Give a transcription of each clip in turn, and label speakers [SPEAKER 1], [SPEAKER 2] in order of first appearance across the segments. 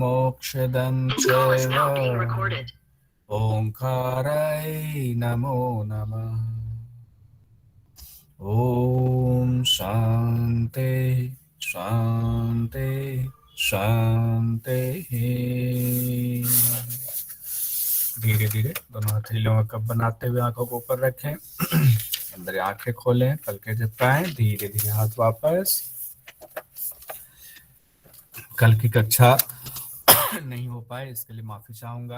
[SPEAKER 1] मोक्षदं चैव ओंकाराय नमो नमः। ओम शांति शांति शांति। धीरे धीरे दोनों हथेलियों का कप बनाते हुए आंखों को ऊपर रखें। अंदर आंखें खोलें, पलकें झपकाएं, धीरे धीरे हाथ वापस। कल की कक्षा नहीं हो पाए, इसके लिए माफी चाहूंगा।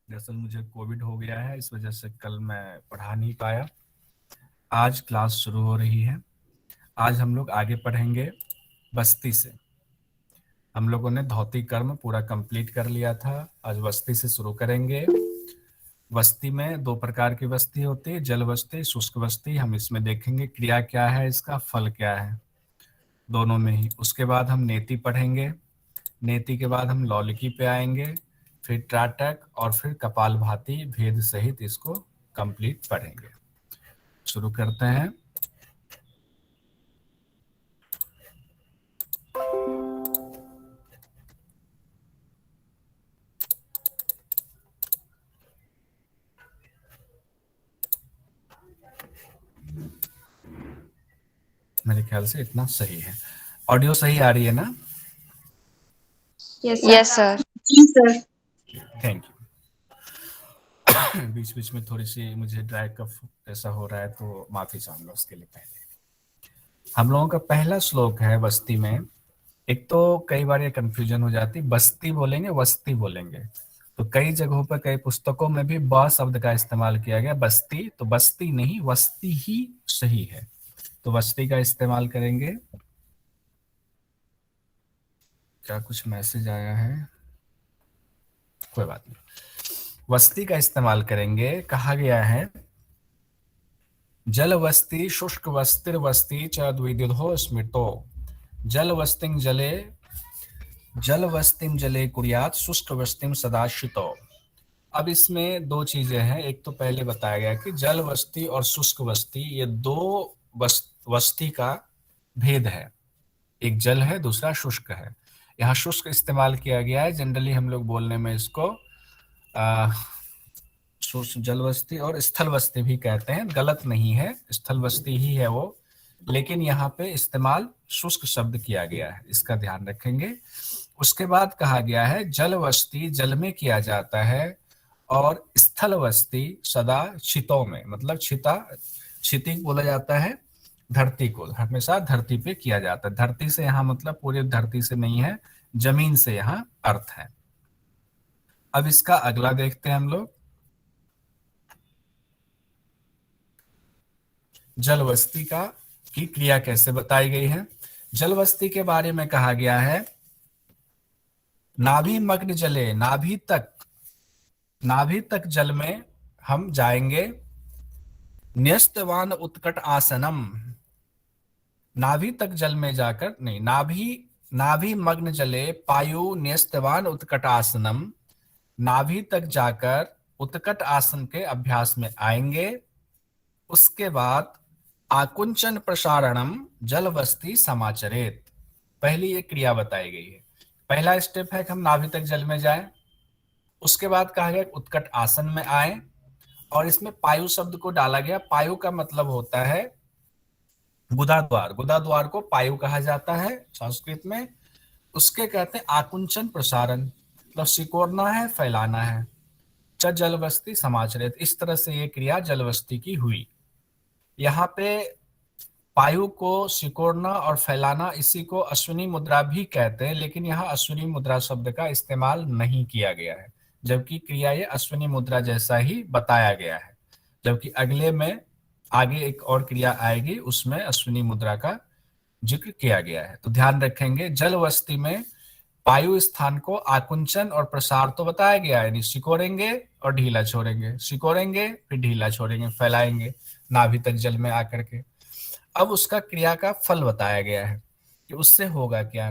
[SPEAKER 1] दरअसल मुझे कोविड हो गया है, इस वजह से कल मैं पढ़ा नहीं पाया। आज क्लास शुरू हो रही है। आज हम लोग आगे पढ़ेंगे बस्ती से। हम लोगों ने धौती कर्म पूरा कंप्लीट कर लिया था, आज बस्ती से शुरू करेंगे। बस्ती में दो प्रकार की बस्ती होती है, जल बस्ती, शुष्क बस्ती। हम इसमें देखेंगे क्रिया क्या है, इसका फल क्या है, दोनों में ही। उसके बाद हम नेति पढ़ेंगे, नेति के बाद हम लौलिकी पे आएंगे, फिर त्राटक और फिर कपालभाति भेद सहित इसको कंप्लीट पढ़ेंगे। शुरू करते हैं। मेरे ख्याल से इतना सही है। ऑडियो सही आ रही है ना?
[SPEAKER 2] Yes sir.
[SPEAKER 3] जी सर।
[SPEAKER 1] Thank you. बीच बीच में थोड़ी सी मुझे ड्राई कफ ऐसा हो रहा है, तो माफी चाहूंगा उसके लिए। पहले हम लोगों का पहला श्लोक है बस्ती में। एक तो कई बार ये कंफ्यूजन हो जाती, बस्ती बोलेंगे वस्ती बोलेंगे, तो कई जगहों पर कई पुस्तकों में भी ब शब्द का इस्तेमाल किया गया, बस्ती। तो बस्ती नहीं, वस्ती ही सही है, तो वस्ती का इस्तेमाल करेंगे। क्या कुछ मैसेज आया है? कोई बात नहीं, वस्ती का इस्तेमाल करेंगे। कहा गया है जल वस्ती शुष्क वस्तिर वस्ती च द्विविधो स्मृतो जल वस्तिं जले जल वस्तिं जले कुर्यात शुष्क वस्तिं सदाशितो। अब इसमें दो चीजें हैं। एक तो पहले बताया गया कि जल वस्ती और शुष्क वस्ती, ये दो वस्ती का भेद है। एक जल है, दूसरा शुष्क है। यहाँ शुष्क इस्तेमाल किया गया है, जनरली हम लोग बोलने में इसको जल वस्ती और स्थल वस्ती भी कहते हैं। गलत नहीं है, स्थल वस्ती ही है वो, लेकिन यहाँ पे इस्तेमाल शुष्क शब्द किया गया है, इसका ध्यान रखेंगे। उसके बाद कहा गया है जल वस्ती जल में किया जाता है, और स्थल वस्ती सदा छितों में, मतलब क्षिति बोला जाता है धरती को, हमेशा धरती पे किया जाता है। धरती से यहाँ मतलब पूरे धरती से नहीं है, जमीन से यहाँ अर्थ है। अब इसका अगला देखते हैं हम लोग। जलवस्ती की क्रिया कैसे बताई गई है। जलवस्ती के बारे में कहा गया है नाभि मग्न जले, नाभि तक जल में हम जाएंगे। न्यस्तवान उत्कट आसनम, नाभि तक जल में जाकर, नहीं, नाभि मग्न जले पायु न्यस्तवान उत्कट आसनम, नाभि तक जाकर उत्कट आसन के अभ्यास में आएंगे। उसके बाद आकुंचन प्रसारणम जलवस्ती समाचरेत, पहली एक क्रिया बताई गई है। पहला स्टेप है कि हम नाभि तक जल में जाएं। उसके बाद कहा गया उत्कट आसन में आए, और इसमें पायु शब्द को डाला गया। पायु का मतलब होता है गुदाद्वार, गुदाद्वार को पायु कहा जाता है संस्कृत में। उसके कहते हैं आकुंचन प्रसारण, मतलब सिकोड़ना है, फैलाना है। च जलवस्ती समाचरित, इस तरह से ये क्रिया जलवस्ती की हुई। यहाँ पे पायु को सिकोड़ना और फैलाना, इसी को अश्विनी मुद्रा भी कहते हैं, लेकिन यहाँ अश्विनी मुद्रा शब्द का इस्तेमाल नहीं किया गया है, जबकि क्रिया ये अश्विनी मुद्रा जैसा ही बताया गया है। जबकि अगले में आगे एक और क्रिया आएगी, उसमें अश्विनी मुद्रा का जिक्र किया गया है। तो ध्यान रखेंगे, जलवस्ती में पायु स्थान को आकुंचन और प्रसार तो बताया गया है, यानी सिकोड़ेंगे और ढीला छोड़ेंगे, सिकोड़ेंगे फिर ढीला छोड़ेंगे, फैलाएंगे नाभि तक जल में आकर के। अब उसका क्रिया का फल बताया गया है कि उससे होगा क्या।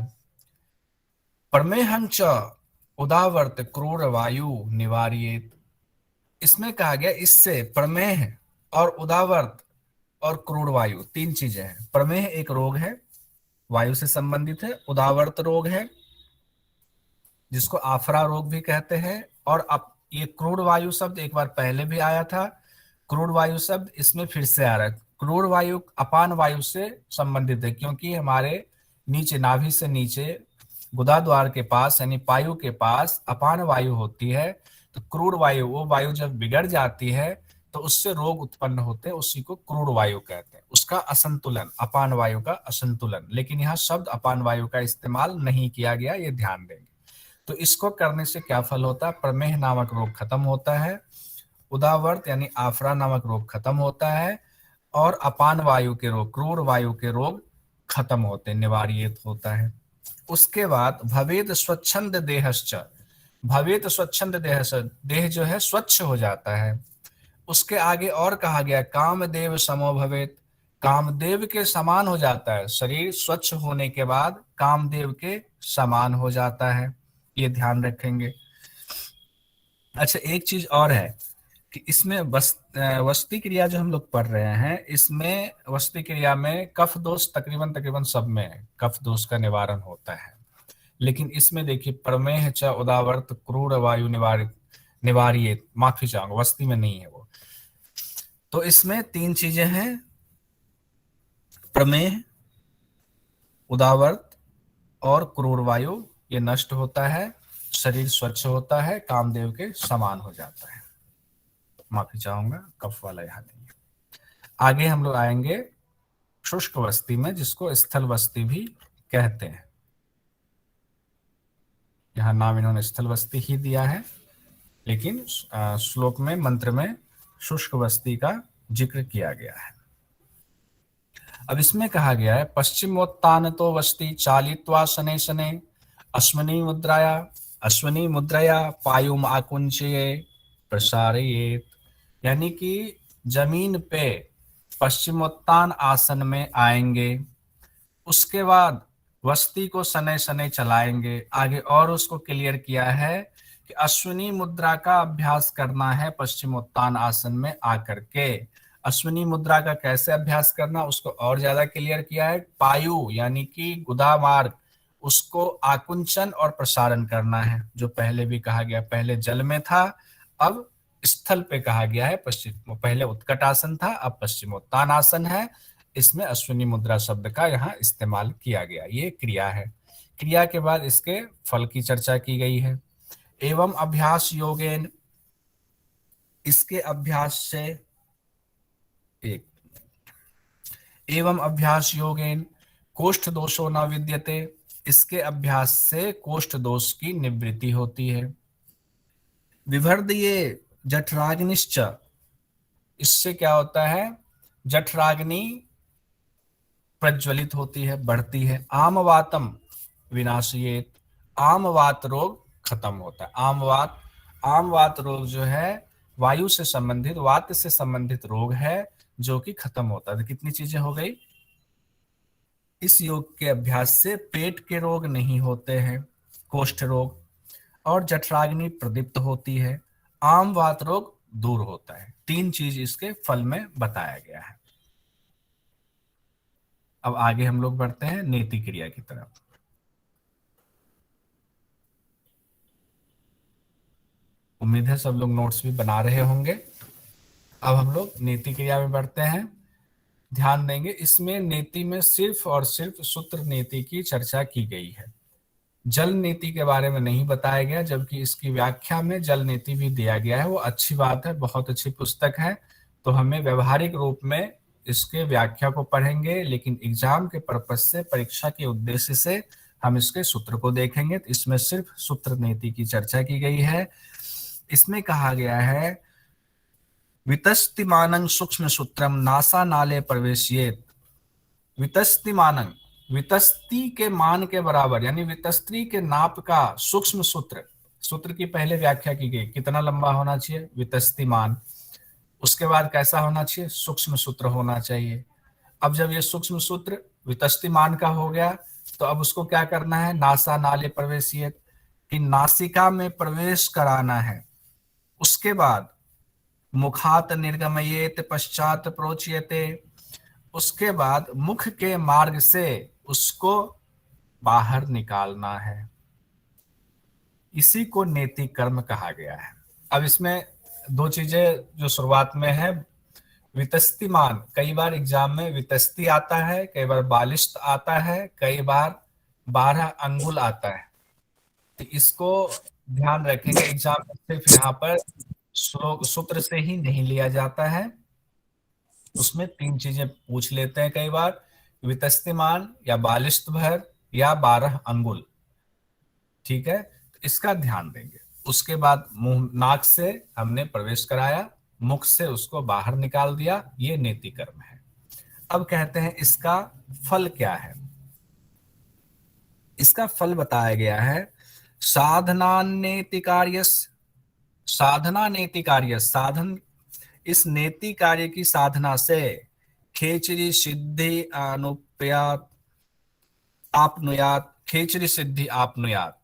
[SPEAKER 1] प्रमेहं च उदावर्त क्रूर वायु निवार्येत, इसमें कहा गया इससे प्रमेह और उदावर्त और क्रूर वायु तीन चीजें हैं। प्रमेह एक रोग है, वायु से संबंधित है। उदावर्त रोग है, जिसको आफरा रोग भी कहते हैं। और अब ये क्रूर वायु शब्द एक बार पहले भी आया था, क्रूर वायु शब्द इसमें फिर से आ रहा है। क्रूर वायु अपान वायु से संबंधित है, क्योंकि हमारे नीचे नाभि से नीचे गुदा द्वार के पास यानी पायु के पास अपान वायु होती है। तो क्रूर वायु, वो वायु जब बिगड़ जाती है तो उससे रोग उत्पन्न होते हैं, उसी को क्रूर वायु कहते हैं। उसका असंतुलन, अपान वायु का असंतुलन। लेकिन यहाँ शब्द अपान वायु का इस्तेमाल नहीं किया गया, ये ध्यान देंगे। तो इसको करने से क्या फल होता है? प्रमेह नामक रोग खत्म होता है, उदावर्त यानी आफरा नामक रोग खत्म होता है, और अपान वायु के रोग, क्रूर वायु के रोग खत्म होते हैं, निवारित होता है। उसके बाद भवेद स्वच्छंद देहश्च, भवेद स्वच्छंद देह, देह जो है स्वच्छ हो जाता है। उसके आगे और कहा गया कामदेव समो भवेत, कामदेव के समान हो जाता है। शरीर स्वच्छ होने के बाद कामदेव के समान हो जाता है, ये ध्यान रखेंगे। अच्छा, एक चीज और है कि इसमें वस्ती क्रिया जो हम लोग पढ़ रहे हैं, इसमें वस्ती क्रिया में कफ दोष तकरीबन तकरीबन सब में कफ दोष का निवारण होता है। लेकिन इसमें देखिए प्रमेह च उदावर्त क्रूर वायु निवारित निवारित, माफी चाहूंगा, वस्ती में नहीं है वो। तो इसमें तीन चीजें हैं, प्रमेह, उदावर्त और क्रूर वायु, ये नष्ट होता है, शरीर स्वच्छ होता है, कामदेव के समान हो जाता है। माफी चाहूंगा, कफ वाला यहाँ नहीं है। आगे हम लोग आएंगे शुष्क वस्ती में, जिसको स्थल वस्ती भी कहते हैं। यहाँ नाम इन्होंने स्थल वस्ती ही दिया है, लेकिन श्लोक में, मंत्र में शुष्क वस्ती का जिक्र किया गया है। अब इसमें कहा गया है पश्चिमोत्तान तो वस्ती चालित्वा शनै शनै अश्वनी मुद्रया पायुम आकुंचये प्रसारयेत। यानी कि जमीन पे पश्चिमोत्तान आसन में आएंगे, उसके बाद वस्ती को शनै शनै चलाएंगे। आगे और उसको क्लियर किया है कि अश्विनी मुद्रा का अभ्यास करना है पश्चिमोत्तान आसन में आकर के। अश्विनी मुद्रा का कैसे अभ्यास करना, उसको और ज्यादा क्लियर किया है। पायु यानी कि गुदा मार्ग, उसको आकुंचन और प्रसारण करना है, जो पहले भी कहा गया। पहले जल में था, अब स्थल पे कहा गया है। पश्चिम, पहले उत्कट आसन था, अब पश्चिमोत्तान आसन है। इसमें अश्विनी मुद्रा शब्द का यहाँ इस्तेमाल किया गया। ये क्रिया है। क्रिया के बाद इसके फल की चर्चा की गई है। एवं अभ्यास योगेन, इसके अभ्यास से, एक एवं अभ्यास योगेन कोष्ठ दोषो न विद्यते, इसके अभ्यास से कोष्ठ दोष की निवृत्ति होती है। विवर्धये जठराग्निश्च, इससे क्या होता है? जठराग्नि प्रज्वलित होती है, बढ़ती है। आमवातम विनाशयेत, आमवात रोग खत्म होता है। आमवात रोग जो है वायु से संबंधित, वात से संबंधित रोग है, जो कि खत्म होता है। तो कितनी चीजें हो गई? इस योग के अभ्यास से पेट के रोग नहीं होते हैं, कोष्ठ रोग, और जठराग्नि प्रदीप्त होती है, आमवात रोग दूर होता है। तीन चीज इसके फल में बताया गया है। अब आगे हम लोग बढ़ते हैं नेति क्रिया की तरफ। उम्मीद है सब लोग नोट्स भी बना रहे होंगे। अब हम लोग नेति क्रिया में बढ़ते हैं। ध्यान देंगे, इसमें नेति में सिर्फ और सिर्फ सूत्र नेति की चर्चा की गई है। जल नीति के बारे में नहीं बताया गया, जबकि इसकी व्याख्या में जल नीति भी दिया गया है। वो अच्छी बात है, बहुत अच्छी पुस्तक है। तो हमें व्यवहारिक रूप में इसके व्याख्या को पढ़ेंगे, लेकिन एग्जाम के पर्पज से, परीक्षा के उद्देश्य से हम इसके सूत्र को देखेंगे। तो इसमें सिर्फ सूत्र नीति की चर्चा की गई है। इसमें कहा गया है वितस्तिमानं सूक्ष्म सूत्रम नासा नाले प्रवेशियेत। वितस्तिमानं, वितस्ती के मान के बराबर, यानी वितस्त्री के नाप का सूक्ष्म सूत्र। सूत्र की पहले व्याख्या की गई, कितना लंबा होना चाहिए? वितस्तिमान। उसके बाद कैसा होना चाहिए? सूक्ष्म सूत्र होना चाहिए। अब जब ये सूक्ष्म सूत्र वितस्तिमान का हो गया, तो अब उसको क्या करना है? नासा नाले प्रवेशियत, कि नासिका में प्रवेश कराना है। उसके बाद मुखात निर्गमयेत पश्चात प्रोच्यते, उसके बाद मुख के मार्ग से उसको बाहर निकालना है। इसी को नेति कर्म कहा गया है। अब इसमें दो चीजें जो शुरुआत में है, वितस्तिमान, कई बार एग्जाम में वितस्ती आता है, कई बार बालिश्त आता है, कई बार 12 अंगुल आता है। तो इसको ध्यान रखेंगे, एग्जाम में सिर्फ यहाँ पर श्लोक सूत्र से ही नहीं लिया जाता है, उसमें 3 चीजें पूछ लेते हैं कई बार, वितस्तिमान या बालिश्त भर या 12 अंगुल। ठीक है, तो इसका ध्यान देंगे। उसके बाद मुंह नाक से हमने प्रवेश कराया, मुख से उसको बाहर निकाल दिया, ये नेति कर्म है। अब कहते हैं इसका फल क्या है। इसका फल बताया गया है, साधना नेति कार्य, साधना नेति कार्य, साधन, इस नेति कार्य की साधना से खेचरी सिद्धि अनुप्यात आपनुयात, खेचरी सिद्धि आपनुयात,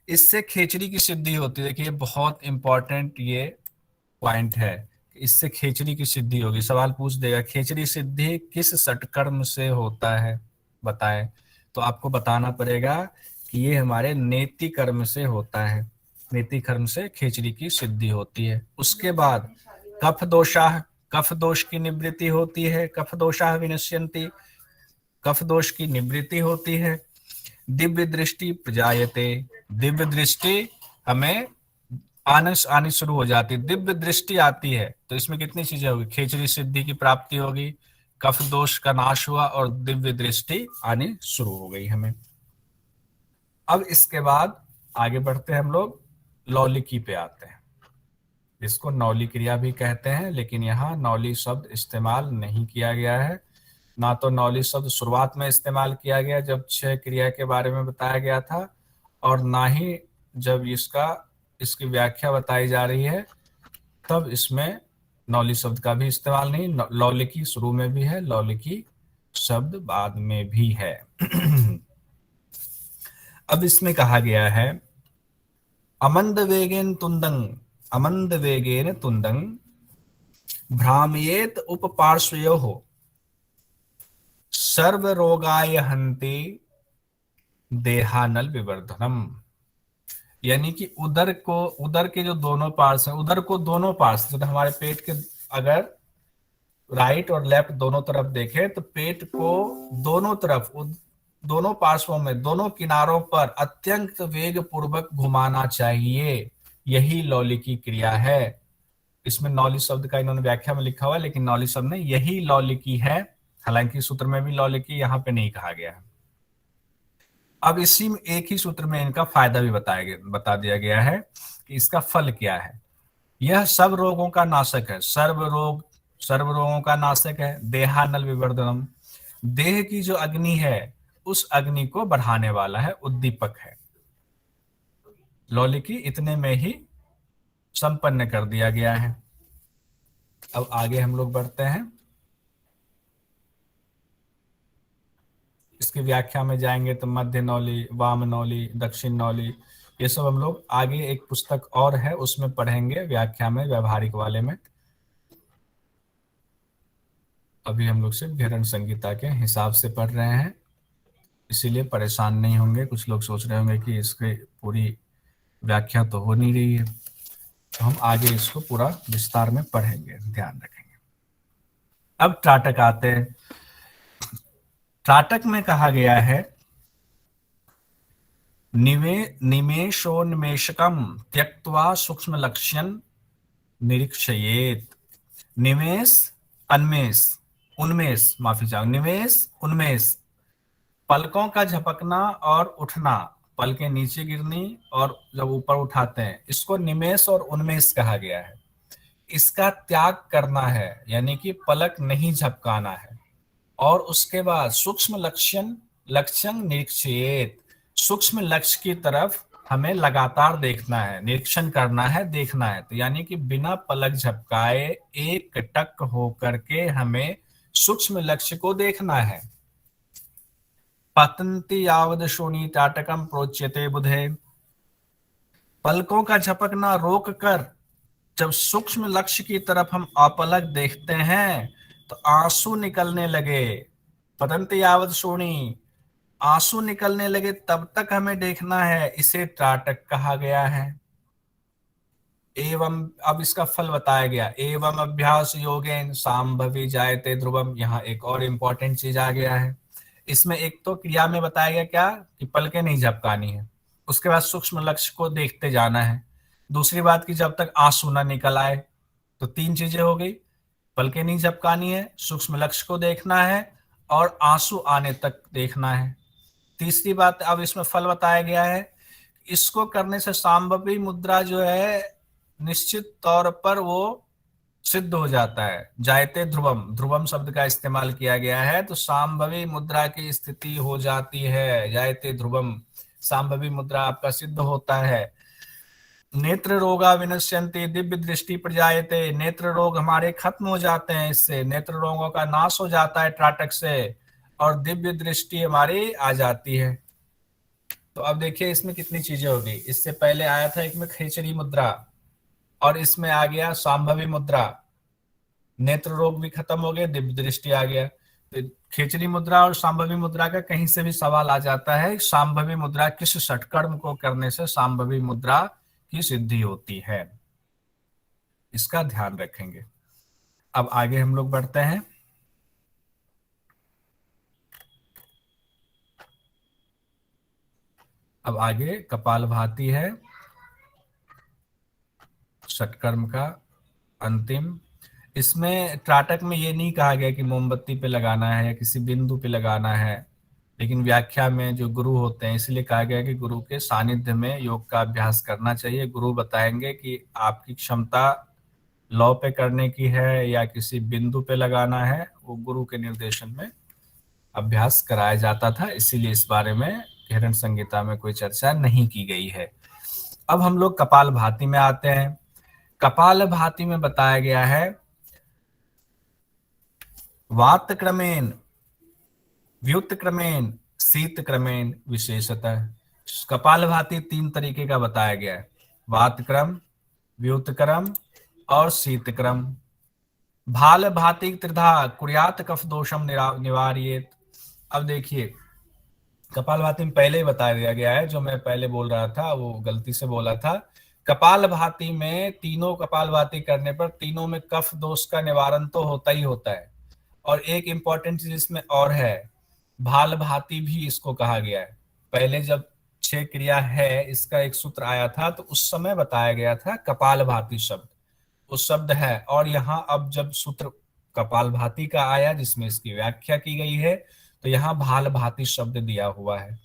[SPEAKER 1] इससे खेचरी की सिद्धि होती है। देखिए बहुत इंपॉर्टेंट ये पॉइंट है, इससे खेचरी की सिद्धि होगी। सवाल पूछ देगा खेचरी सिद्धि किस सटकर्म से होता है बताएं, तो आपको बताना पड़ेगा कि ये हमारे नेति कर्म से होता है, नेति कर्म से खेचरी की सिद्धि होती है। उसके बाद कफ दोषाः, कफ दोष की निवृत्ति होती है, कफ दोषाः विनश्यन्ति, कफ दोष की निवृत्ति होती है। दिव्य दृष्टि प्रजायते, दिव्य दृष्टि हमें आनी शुरू हो जाती है, दिव्य दृष्टि आती है। तो इसमें कितनी चीजें होगी, खेचरी सिद्धि की प्राप्ति होगी, कफ दोष का नाश हुआ और दिव्य दृष्टि आनी शुरू हो गई हमें। अब इसके बाद आगे बढ़ते हैं हम लोग, लौलिकी पे आते हैं। इसको नौली क्रिया भी कहते हैं, लेकिन यहाँ नौली शब्द इस्तेमाल नहीं किया गया है। ना तो नौली शब्द शुरुआत में इस्तेमाल किया गया जब 6 क्रिया के बारे में बताया गया था, और ना ही जब इसकी व्याख्या बताई जा रही है तब इसमें नौली शब्द का भी इस्तेमाल नहीं। लौलिकी शुरू में भी है, लौलिकी शब्द बाद में भी है। अब इसमें कहा गया है, अमंद वेगेन तुंदंग, अमंद वेगेन तुंदंग भ्रामयेत उपपार्श्वयोः सर्व रोगाय हन्ति देहानल विवर्धनम। यानी कि उदर के जो दोनों पार्ट्स हैं, उदर को दोनों पार्ट्स, तो हमारे पेट के अगर राइट और लेफ्ट दोनों तरफ देखें तो पेट को दोनों तरफ, दोनों पार्श्वों में, दोनों किनारों पर अत्यंत वेग पूर्वक घुमाना चाहिए, यही लौलिकी क्रिया है। इसमें नौली शब्द का इन्होंने व्याख्या में लिखा हुआ है, लेकिन नौली शब्द ने यही लौलिकी है, हालांकि सूत्र में भी लौलिकी यहाँ पे नहीं कहा गया है। अब इसी में एक ही सूत्र में इनका फायदा भी बता दिया गया है कि इसका फल क्या है। यह सब रोगों का नाशक है, सर्व रोगों का नाशक है। देहानल विवर्धनम, देह की जो अग्नि है उस अग्नि को बढ़ाने वाला है, उद्दीपक है। लौलिकी इतने में ही संपन्न कर दिया गया है। अब आगे हम लोग बढ़ते हैं, इसकी व्याख्या में जाएंगे तो मध्य नौली, वाम नौली, दक्षिण नौली, ये सब हम लोग आगे एक पुस्तक और है उसमें पढ़ेंगे व्याख्या में, व्यवहारिक वाले में। अभी हम लोग सिर्फ घेरन संहिता के हिसाब से पढ़ रहे हैं, इसीलिए परेशान नहीं होंगे। कुछ लोग सोच रहे होंगे कि इसकी पूरी व्याख्या तो हो नहीं रही है, तो हम आगे इसको पूरा विस्तार में पढ़ेंगे, ध्यान रखेंगे। अब त्राटक आते हैं। त्राटक में कहा गया है, निमेषोन्मेषकम त्यक्त्वा सूक्ष्म लक्ष्यन निरीक्षयेत। निमेष, अन्मेष, उन्मेष, माफी चाहूंगा, निमेष उन्मेष, पलकों का झपकना और उठना, पलकें नीचे गिरनी और जब ऊपर उठाते हैं, इसको निमेष और उन्मेष कहा गया है। इसका त्याग करना है, यानी कि पलक नहीं झपकाना है। और उसके बाद सूक्ष्म लक्ष्यं निरीक्षयेत, सूक्ष्म लक्ष्य की तरफ हमें लगातार देखना है, निरीक्षण करना है, देखना है। तो यानी कि बिना पलक झपकाए एक टक होकर के हमें सूक्ष्म लक्ष्य को देखना है। पतंति यावद शोणी टाटकम प्रोच्यते बुधे, पलकों का झपकना रोक कर जब सूक्ष्म लक्ष्य की तरफ हम अपलक देखते हैं तो आंसू निकलने लगे। पतंति यावद शोणी, आंसू निकलने लगे तब तक हमें देखना है, इसे त्राटक कहा गया है। एवं अब इसका फल बताया गया, एवं अभ्यास योगेन सांभवी जायते ध्रुवम। यहाँ एक और इंपॉर्टेंट चीज आ गया है, इसमें एक तो क्रिया में बताया गया क्या कि पलके नहीं झपकानी है, उसके बाद सूक्ष्म लक्ष्य को देखते जाना है, दूसरी बात की जब तक आंसू ना निकल आए। तो तीन चीजें हो गई, पलके नहीं झपकानी है, सूक्ष्म लक्ष्य को देखना है और आंसू आने तक देखना है। तीसरी बात अब इसमें फल बताया गया है, इसको करने से सांभवी मुद्रा जो है निश्चित तौर पर वो सिद्ध हो जाता है। जायते ध्रुवम, ध्रुवम शब्द का इस्तेमाल किया गया है, तो सांभवी मुद्रा की स्थिति हो जाती है। जायते ध्रुवम, सांभवी मुद्रा आपका सिद्ध होता है। नेत्र रोगा विनश्यन्ति, दिव्य दृष्टि प्रजायते, नेत्र रोग हमारे खत्म हो जाते हैं, इससे नेत्र रोगों का नाश हो जाता है त्राटक से, और दिव्य दृष्टि हमारी आ जाती है। तो अब देखिए इसमें कितनी चीजें होगी, इससे पहले आया था एक में खेचरी मुद्रा, और इसमें आ गया सांभवी मुद्रा, नेत्र रोग भी खत्म हो गए, दिव्य दृष्टि आ गया। तो खेचरी मुद्रा और सांभवी मुद्रा का कहीं से भी सवाल आ जाता है, सांभवी मुद्रा किस षटकर्म को करने से सांभवी मुद्रा की सिद्धि होती है, इसका ध्यान रखेंगे। अब आगे हम लोग बढ़ते हैं। अब आगे कपालभाति है, षटकर्म का अंतिम। इसमें त्राटक में ये नहीं कहा गया कि मोमबत्ती पे लगाना है या किसी बिंदु पे लगाना है, लेकिन व्याख्या में जो गुरु होते हैं इसलिए कहा गया कि गुरु के सानिध्य में योग का अभ्यास करना चाहिए। गुरु बताएंगे कि आपकी क्षमता लौ पे करने की है या किसी बिंदु पे लगाना है, वो गुरु के निर्देशन में अभ्यास कराया जाता था, इसीलिए इस बारे में हिरण संहिता में कोई चर्चा नहीं की गई है। अब हम लोग कपाल भाति में आते हैं। कपाल भाति में बताया गया है वात क्रमेण, व्युत क्रमेण, शीत क्रमेण विशेषतः। कपाल भाति तीन तरीके का बताया गया है, वात क्रम, व्युत क्रम और शीत क्रम। भाल भाति त्रिधा कुर्यात कफ दोषम निवार्येत। अब देखिए कपालभाति में पहले ही बता दिया गया है, जो मैं पहले बोल रहा था वो गलती से बोला था। कपालभाति में तीनों कपालभाति करने पर तीनों में कफ दोष का निवारण तो होता ही होता है, और एक इंपॉर्टेंट चीज इसमें और है, भाल भाति भी इसको कहा गया है। पहले जब 6 क्रिया है इसका एक सूत्र आया था तो उस समय बताया गया था कपालभाति शब्द, उस शब्द है, और यहाँ अब जब सूत्र कपालभाति का आया जिसमें इसकी व्याख्या की गई है तो यहाँ भाल भाति शब्द दिया हुआ है।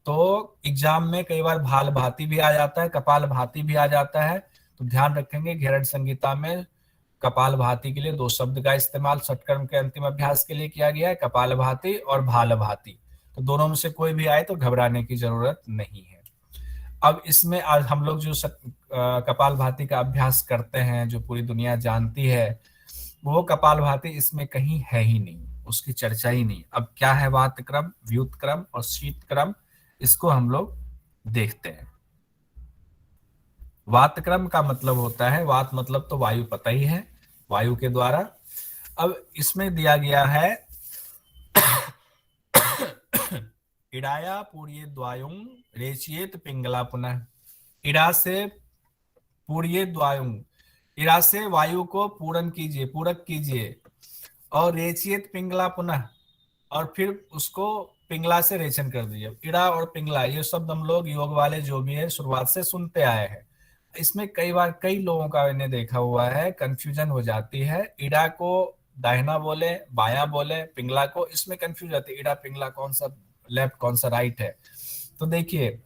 [SPEAKER 1] तो एग्जाम में कई बार भाल भाति भी आ जाता है, कपाल भाति भी आ जाता है, तो ध्यान रखेंगे घेरड़ संहिता में कपाल भाति के लिए 2 शब्द का इस्तेमाल षटकर्म के अंतिम अभ्यास के लिए किया गया है, कपाल भाति और भाल भाति। तो दोनों में से कोई भी आए तो घबराने की जरूरत नहीं है। अब इसमें आज हम लोग जो कपाल भाति का अभ्यास करते हैं, जो पूरी दुनिया जानती है, वो कपाल भाति इसमें कहीं है ही नहीं, उसकी चर्चा ही नहीं। अब क्या है वात क्रम, व्युत क्रम और शीत क्रम, इसको हम लोग देखते हैं। वात क्रम का मतलब होता है, वात मतलब तो वायु पता ही है, वायु के द्वारा। अब इसमें दिया गया है इडाया पूर्ये द्वायुं रेचयेत पिंगला पुनः। इडा से पूर्ये द्वायुं, इडा से वायु को पूरन कीजिए, पूरक कीजिए, और रेचयेत पिंगला पुनः, और फिर उसको पिंगला से रेचन कर दीजिए। इड़ा और पिंगला ये शब्द हम लोग योग वाले जो भी है शुरुआत से सुनते आए हैं। इसमें कई बार कई लोगों का मैंने देखा हुआ है, कंफ्यूजन हो जाती है, इड़ा को दाहिना बोले बाया बोले, पिंगला को, इसमें कंफ्यूज जाती है, इड़ा पिंगला कौन सा लेफ्ट कौन सा राइट है। तो देखिए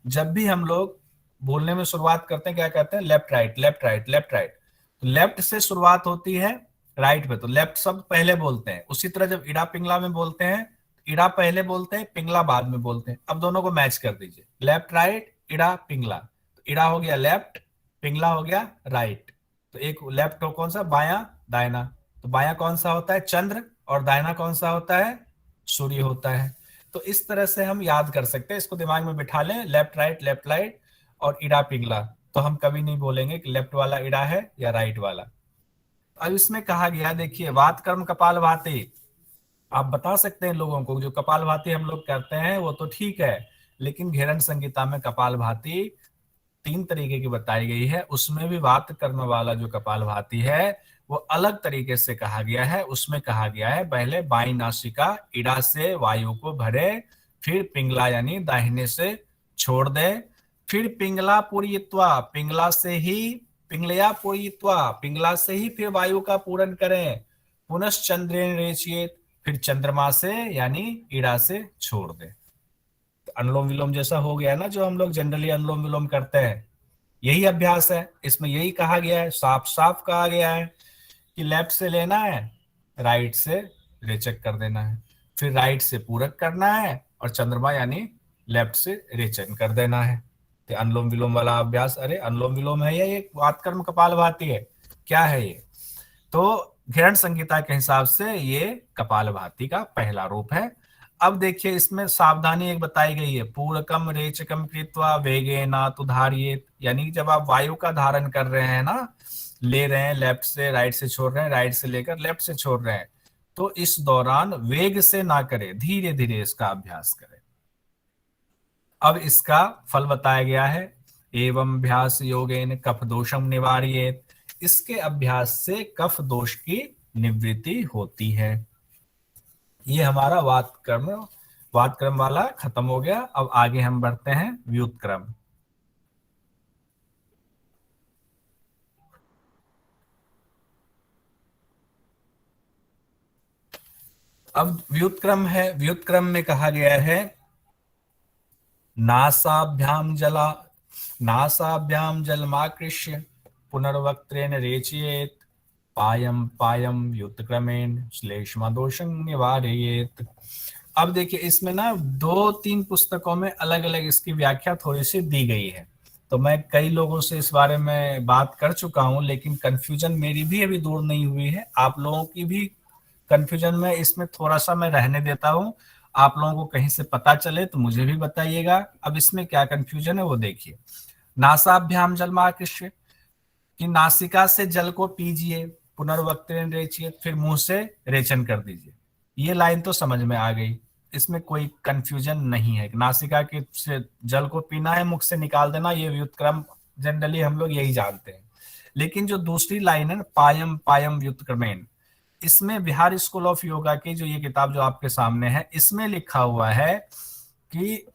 [SPEAKER 1] जब भी हम लोग बोलने में शुरुआत करते हैं क्या कहते हैं, left right left right left right. तो लेफ्ट से शुरुआत होती है राइट पे, तो लेफ्ट शब्द पहले बोलते हैं। उसी तरह जब इड़ा पिंगला में बोलते हैं, इड़ा पहले बोलते हैं, पिंगला बाद में बोलते हैं। अब दोनों को मैच कर दीजिए, लेफ्ट राइट इड़ा पिंगला, तो इड़ा हो गया लेफ्ट, पिंगला हो गया राइट। तो एक लेफ्ट हो कौन सा, बाया दायना, तो बाया कौन सा होता है, चंद्र, और दायना कौन सा होता है, सूर्य होता है। तो इस तरह से हम याद कर सकते हैं, इसको दिमाग में बिठा लें, लेफ्ट राइट और इड़ा पिंगला। तो हम कभी नहीं बोलेंगे कि लेफ्ट वाला इड़ा है या राइट वाला। अब इसमें कहा गया देखिए वात कर्म कपाल भाति, आप बता सकते हैं लोगों को, जो कपालभाति हम लोग करते हैं वो तो ठीक है, लेकिन घेरन संहिता में कपालभाति 3 तरीके की बताई गई है, उसमें भी वात कर्म वाला जो कपालभाति है वो अलग तरीके से कहा गया है। उसमें कहा गया है पहले बाई नासिका इड़ा से वायु को भरे, फिर पिंगला यानी दाहिने से छोड़ दे, फिर पिंगला पूरित्वा पिंगला से ही, पिंगलया पूरित्वा पिंगला से ही फिर वायु का पूरण करें, पुनश्चंद्रेण रेचयेत, फिर चंद्रमा से यानी इड़ा से छोड़ दे। तो अनुलोम विलोम जैसा हो गया ना, जो हम लोग जनरली अनुलोम विलोम करते हैं, यही अभ्यास है। इसमें यही कहा गया है, साफ साफ कहा गया है कि लेफ्ट से लेना है, राइट से रेचक कर देना है, फिर राइट से पूरक करना है, और चंद्रमा यानी लेफ्ट से रेचन कर देना है। तो अनुलोम विलोम वाला अभ्यास, अरे अनुलोम विलोम है या ये वातकर्म कपालभाति है, क्या है ये? तो घेरण संहिता के हिसाब से ये कपालभाति का पहला रूप है। अब देखिए इसमें सावधानी एक बताई गई है, पूरकम रेचकम कृत्वा वेगेना तुधारियेत, यानी जब आप वायु का धारण कर रहे हैं ना, ले रहे हैं लेफ्ट से राइट से छोड़ रहे हैं, राइट से लेकर लेफ्ट से छोड़ रहे हैं, तो इस दौरान वेग से ना करें, धीरे धीरे इसका अभ्यास करें। अब इसका फल बताया गया है, एवं अभ्यास योगेन कफ दोषम निवार्येत, इसके अभ्यास से कफ दोष की निवृत्ति होती है। ये हमारा वात क्रम वाला खत्म हो गया। अब आगे हम बढ़ते हैं व्युत क्रम। अब व्युत क्रम है, व्युत क्रम में कहा गया है नासाभ्याम जला नासाभ्याम जलमाकृष्य पुनर्वक्त्रेण रेचयेत, पायम पायम व्युत्क्रमेण श्लेष्मा दोषं निवारयेत। अब देखिए इसमें ना 2-3 पुस्तकों में अलग अलग इसकी व्याख्या थोड़ी सी दी गई है, तो मैं कई लोगों से इस बारे में बात कर चुका हूं, लेकिन कंफ्यूजन मेरी भी अभी दूर नहीं हुई है, आप लोगों की भी कंफ्यूजन में इसमें थोड़ा सा मैं रहने देता हूं। आप लोगों को कहीं से पता चले तो मुझे भी बताइएगा। अब इसमें क्या कंफ्यूजन है वो देखिए। नासाभ्याम जलमाकृष्य, कि नासिका से जल को पीजिए, पुनर्वक्त्रेण रेचयेत, फिर मुंह से रेचन कर दीजिए। ये लाइन तो समझ में आ गई, इसमें कोई कंफ्यूजन नहीं है। नासिका के से जल को पीना है, मुख से निकाल देना, ये व्युत्क्रम जनरली हम लोग यही जानते हैं। लेकिन जो दूसरी लाइन है, पायम पायम व्युत्क्रमेण, इसमें बिहार स्कूल ऑफ योगा की जो ये किताब जो आपके सामने है, इसमें लिखा हुआ है कि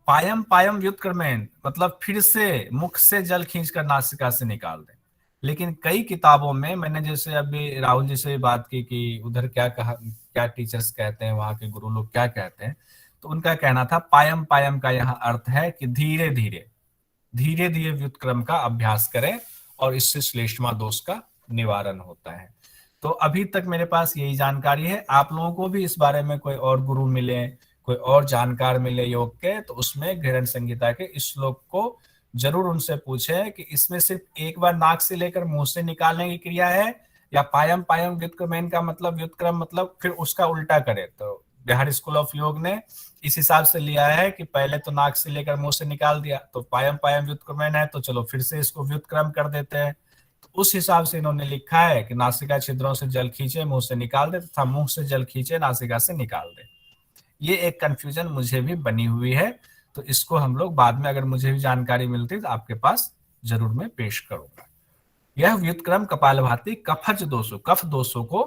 [SPEAKER 1] पायम पायम व्युत्क्रमेण मतलब फिर से मुख से जल खींचकर नासिका से निकाल दें। लेकिन कई किताबों में, मैंने जैसे अभी राहुल जी से बात की कि उधर क्या कहा, क्या टीचर्स कहते हैं, वहां के गुरु लोग क्या कहते हैं, तो उनका कहना था पायम पायम का यहाँ अर्थ है कि धीरे धीरे धीरे धीरे व्युत्क्रम का अभ्यास करें, और इससे श्लेष्मा दोष का निवारण होता है। तो अभी तक मेरे पास यही जानकारी है। आप लोगों को भी इस बारे में कोई और गुरु मिले, कोई और जानकार मिले योग के, तो उसमें घेरन संहिता के इस श्लोक को जरूर उनसे पूछे कि इसमें सिर्फ एक बार नाक से लेकर मुंह से निकालने की क्रिया है, या पायम पायम व्युत्क्रमेण का मतलब व्युत्क्रम मतलब फिर उसका उल्टा करे। तो बिहार स्कूल ऑफ योग ने इस हिसाब से लिया है कि पहले तो नाक से लेकर मुंह से निकाल दिया, तो पायम पायम व्युत्क्रमेण है, तो चलो फिर से इसको व्युत्क्रम कर देते हैं। तो उस हिसाब से इन्होंने लिखा है कि नासिका छिद्रों से जल खींचे मुंह से निकाल दे, तथा मुंह से जल खींचे नासिका से निकाल दे। ये एक कंफ्यूजन मुझे भी बनी हुई है, तो इसको हम लोग बाद में अगर मुझे भी जानकारी मिलती तो आपके पास जरूर मैं पेश करूंगा। यह व्युत्क्रम कपालभाति कफ दोषों को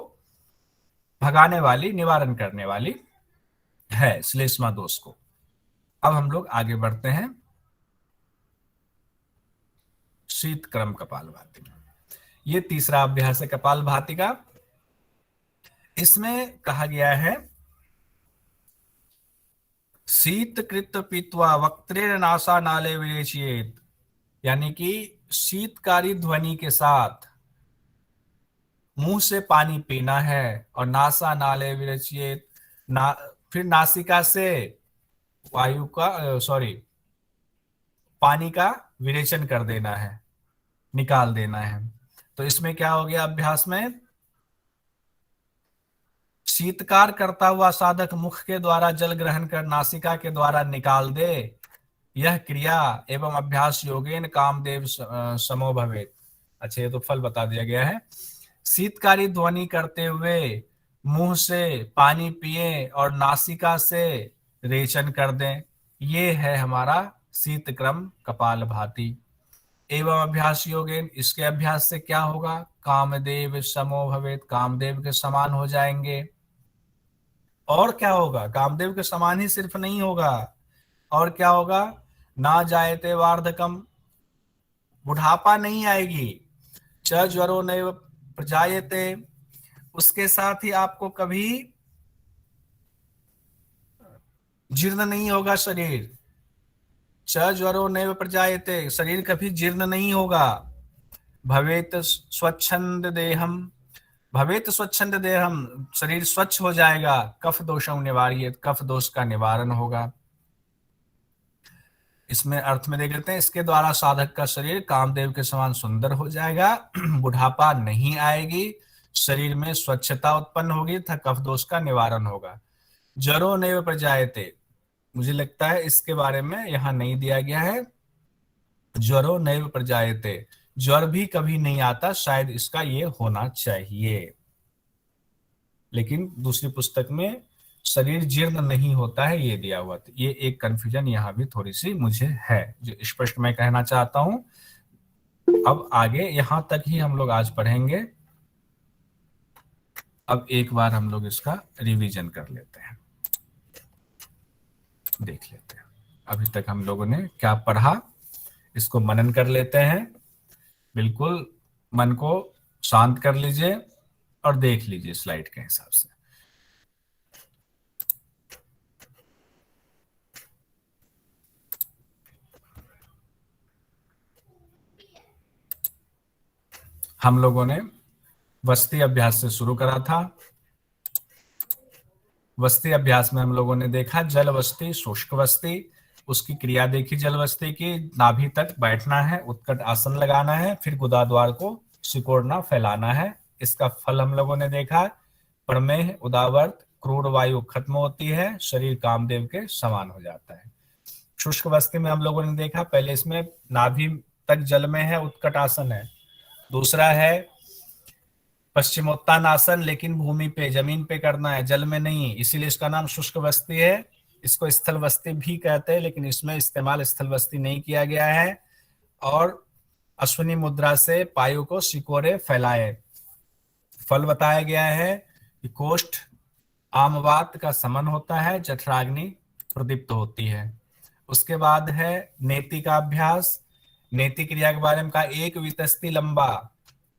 [SPEAKER 1] भगाने वाली, निवारण करने वाली है, श्लेष्मा दोष को। अब हम लोग आगे बढ़ते हैं शीत क्रम कपालभाति। ये तीसरा अभ्यास है कपालभाति का। इसमें कहा गया है शीत कृत पीत्वा वक्त्रेण नासा नाले विरेचयेत, यानी कि शीतकारी ध्वनि के साथ मुंह से पानी पीना है, और नासा नाले विरेचयेत फिर नासिका से वायु का पानी का विरेचन कर देना है, निकाल देना है। तो इसमें क्या हो गया अभ्यास में, शीतकार करता हुआ साधक मुख के द्वारा जल ग्रहण कर नासिका के द्वारा निकाल दे, यह क्रिया एवं अभ्यास योगेन कामदेव समो भवेत। अच्छा, ये तो फल बता दिया गया है। शीतकारी ध्वनि करते हुए मुंह से पानी पिए और नासिका से रेचन कर दें। ये है हमारा शीत क्रम कपालभाति। एवं अभ्यास योगेन, इसके अभ्यास से क्या होगा? कामदेव समो भवेत, कामदेव के समान हो जाएंगे। और क्या होगा? कामदेव के समान ही सिर्फ नहीं होगा, और क्या होगा? ना जायते वार्धकम, बुढ़ापा नहीं आएगी। च ज्वरो नैव प्रजायते, उसके साथ ही आपको कभी जीर्ण नहीं होगा शरीर। च ज्वरो नैव प्रजायते, शरीर कभी जीर्ण नहीं होगा। भवेत स्वच्छंद देहम, भवेत स्वच्छंद देहम, शरीर स्वच्छ हो जाएगा। कफ दोषों निवार्य, कफ दोष का निवारण होगा। इसमें अर्थ में देख लेते हैं, इसके द्वारा साधक का शरीर कामदेव के समान सुंदर हो जाएगा, बुढ़ापा नहीं आएगी, शरीर में स्वच्छता उत्पन्न होगी तथा कफ दोष का निवारण होगा। जरो नैव प्रजायते, मुझे लगता है इसके बारे में यहाँ नहीं दिया गया है। ज्वरो नैव प्रजायते, ज्वर भी कभी नहीं आता, शायद इसका ये होना चाहिए, लेकिन दूसरी पुस्तक में शरीर जीर्ण नहीं होता है ये दिया हुआ था। ये एक कंफ्यूजन यहाँ भी थोड़ी सी मुझे है, जो स्पष्ट मैं कहना चाहता हूं। अब आगे यहां तक ही हम लोग आज पढ़ेंगे। अब एक बार हम लोग इसका रिवीजन कर लेते हैं, देख लेते हैं अभी तक हम लोगों ने क्या पढ़ा, इसको मनन कर लेते हैं। बिल्कुल मन को शांत कर लीजिए और देख लीजिए स्लाइड के हिसाब से। हम लोगों ने वस्ती अभ्यास से शुरू करा था। वस्ती अभ्यास में हम लोगों ने देखा जल वस्ती, शुष्क वस्ती, उसकी क्रिया देखी। जल वस्ती की नाभि तक बैठना है, उत्कट आसन लगाना है, फिर गुदाद्वार को सिकोड़ना, फैलाना है। इसका फल हम लोगों ने देखा, प्रमेह, उदावर्त, क्रूर वायु खत्म होती है, शरीर कामदेव के समान हो जाता है। शुष्क वस्ती में हम लोगों ने देखा, पहले इसमें नाभि तक जल में है, उत्कट आसन है। दूसरा है पश्चिमोत्तान आसन, लेकिन भूमि पे, जमीन पे करना है, जल में नहीं, इसीलिए इसका नाम शुष्क वस्ती है। इसको स्थल वस्ती भी कहते हैं, लेकिन इसमें इस्तेमाल स्थल वस्ती नहीं किया गया है। और अश्विनी मुद्रा से पायु को सिकोरे फैलाए। फल बताया गया है कि कोष्ठ आमवात का समन होता है, जठराग्नि प्रदीप्त होती है। उसके बाद है नेति का अभ्यास। नेति क्रिया के बारे में कहा, एक वितस्ती लंबा,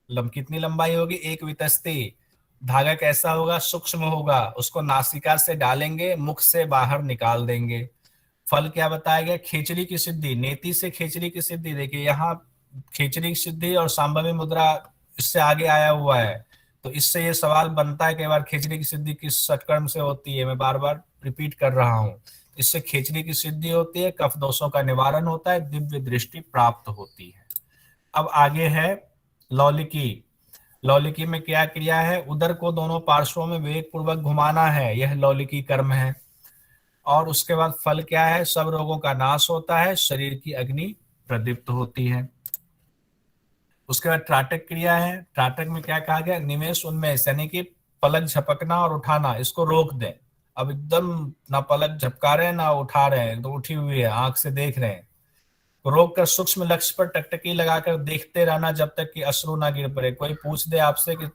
[SPEAKER 1] कितनी लंबाई होगी? एक वितस्ती। धागा कैसा होगा? सूक्ष्म होगा, उसको नासिका से डालेंगे, मुख से बाहर निकाल देंगे। फल क्या बताया गया? खेचरी की सिद्धि। नेति से खेचरी की सिद्धि, देखिए यहाँ खेचरी की सिद्धि और सांभवी मुद्रा इससे आगे आया हुआ है, तो इससे ये सवाल बनता है कई बार, खेचरी की सिद्धि किस सटकर्म से होती है? मैं बार बार रिपीट कर रहा हूँ। इससे खेचरी की सिद्धि होती है, कफ दोषों का निवारण होता है, दिव्य दृष्टि प्राप्त होती है। अब आगे है लौलिकी। लौलिकी में क्या क्रिया है? उदर को दोनों पार्श्वों में वेग पूर्वक घुमाना है, यह लौलिकी कर्म है। और उसके बाद फल क्या है? सब रोगों का नाश होता है, शरीर की अग्नि प्रदीप्त होती है। उसके बाद त्राटक क्रिया है। त्राटक में क्या कहा गया? निमेष उन्मेष, यानी कि पलक झपकना और उठाना, इसको रोक दें। अब एकदम ना पलक झपका रहे हैं ना उठा रहे हैं, तो उठी हुई है, आंख से देख रहे हैं, रोक कर सूक्ष्म लक्ष्य पर टकटकी लगाकर देखते रहना जब तक कि अश्रु ना गिर पड़े। कोई पूछ दे आपसे कि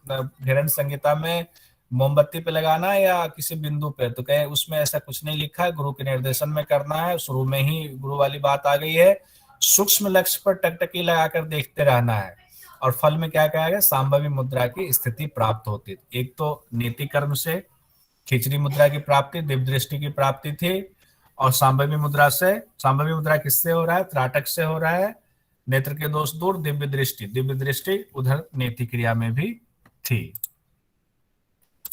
[SPEAKER 1] हिरण संहिता में मोमबत्ती पे लगाना है या किसी बिंदु पे, तो कहे उसमें ऐसा कुछ नहीं लिखा है, गुरु के निर्देशन में करना है। शुरू में ही गुरु वाली बात आ गई है, सूक्ष्म लक्ष्य पर टकटकी लगाकर देखते रहना है। और फल में क्या कहा गया? सांभवी मुद्रा की स्थिति प्राप्त होती है। एक तो नीति कर्म से खिचड़ी मुद्रा की प्राप्ति, दिव्य दृष्टि की प्राप्ति थी, और सांभवी मुद्रा से, सांभवी मुद्रा किससे हो रहा है? त्राटक से हो रहा है। नेत्र के दोष दूर, दिव्य दृष्टि, दिव्य दृष्टि उधर नेति क्रिया में भी थी।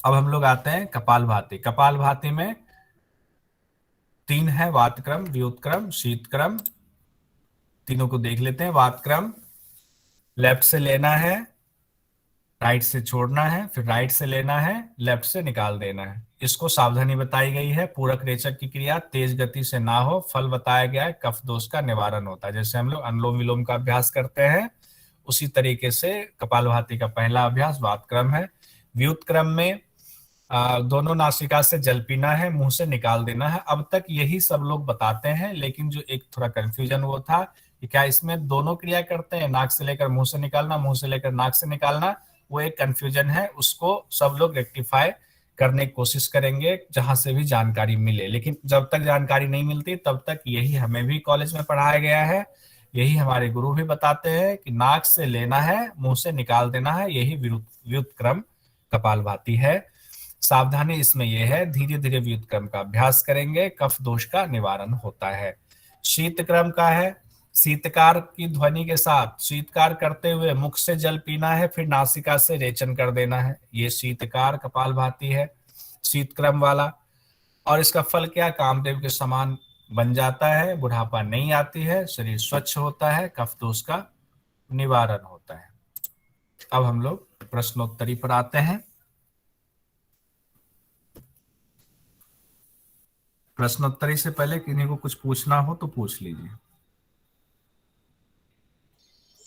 [SPEAKER 1] अब हम लोग आते हैं कपालभाति। कपालभाति में 3 है, वातक्रम, व्युतक्रम, शीतक्रम। तीनों को देख लेते हैं। वातक्रम, लेफ्ट से लेना है, राइट से छोड़ना है, फिर राइट से लेना है, लेफ्ट से निकाल देना है। इसको सावधानी बताई गई है, पूरक रेचक की क्रिया तेज गति से ना हो। फल बताया गया है, कफ दोष का निवारण होता है। जैसे हम लोग अनुलोम विलोम का अभ्यास करते हैं, उसी तरीके से कपालभाति का पहला अभ्यास वातक्रम है। व्युतक्रम में दोनों नासिका से जल पीना है, मुंह से निकाल देना है। अब तक यही सब लोग बताते हैं, लेकिन जो एक थोड़ा कंफ्यूजन वो था कि क्या इसमें दोनों क्रिया करते हैं, नाक से लेकर मुंह से निकालना, मुंह से लेकर नाक से निकालना, वो एक कंफ्यूजन है। उसको सब लोग रेक्टिफाई करने की कोशिश करेंगे जहां से भी जानकारी मिले। लेकिन जब तक जानकारी नहीं मिलती तब तक यही हमें भी कॉलेज में पढ़ाया गया है, यही हमारे गुरु भी बताते हैं कि नाक से लेना है, मुंह से निकाल देना है, यही व्युत्क्रम कपालभाति है। सावधानी इसमें यह है, धीरे धीरे व्युत्क्रम का अभ्यास करेंगे, कफ दोष का निवारण होता है। शीतक्रम का है, शीतकार की ध्वनि के साथ शीतकार करते हुए मुख से जल पीना है, फिर नासिका से रेचन कर देना है। ये शीतकार कपालभाति है, शीतक्रम वाला। और इसका फल क्या, कामदेव के समान बन जाता है, बुढ़ापा नहीं आती है, शरीर स्वच्छ होता है, कफ दोष का निवारण होता है। अब हम लोग प्रश्नोत्तरी पर आते हैं। प्रश्नोत्तरी से पहले किन्हीं को कुछ पूछना हो तो पूछ लीजिए।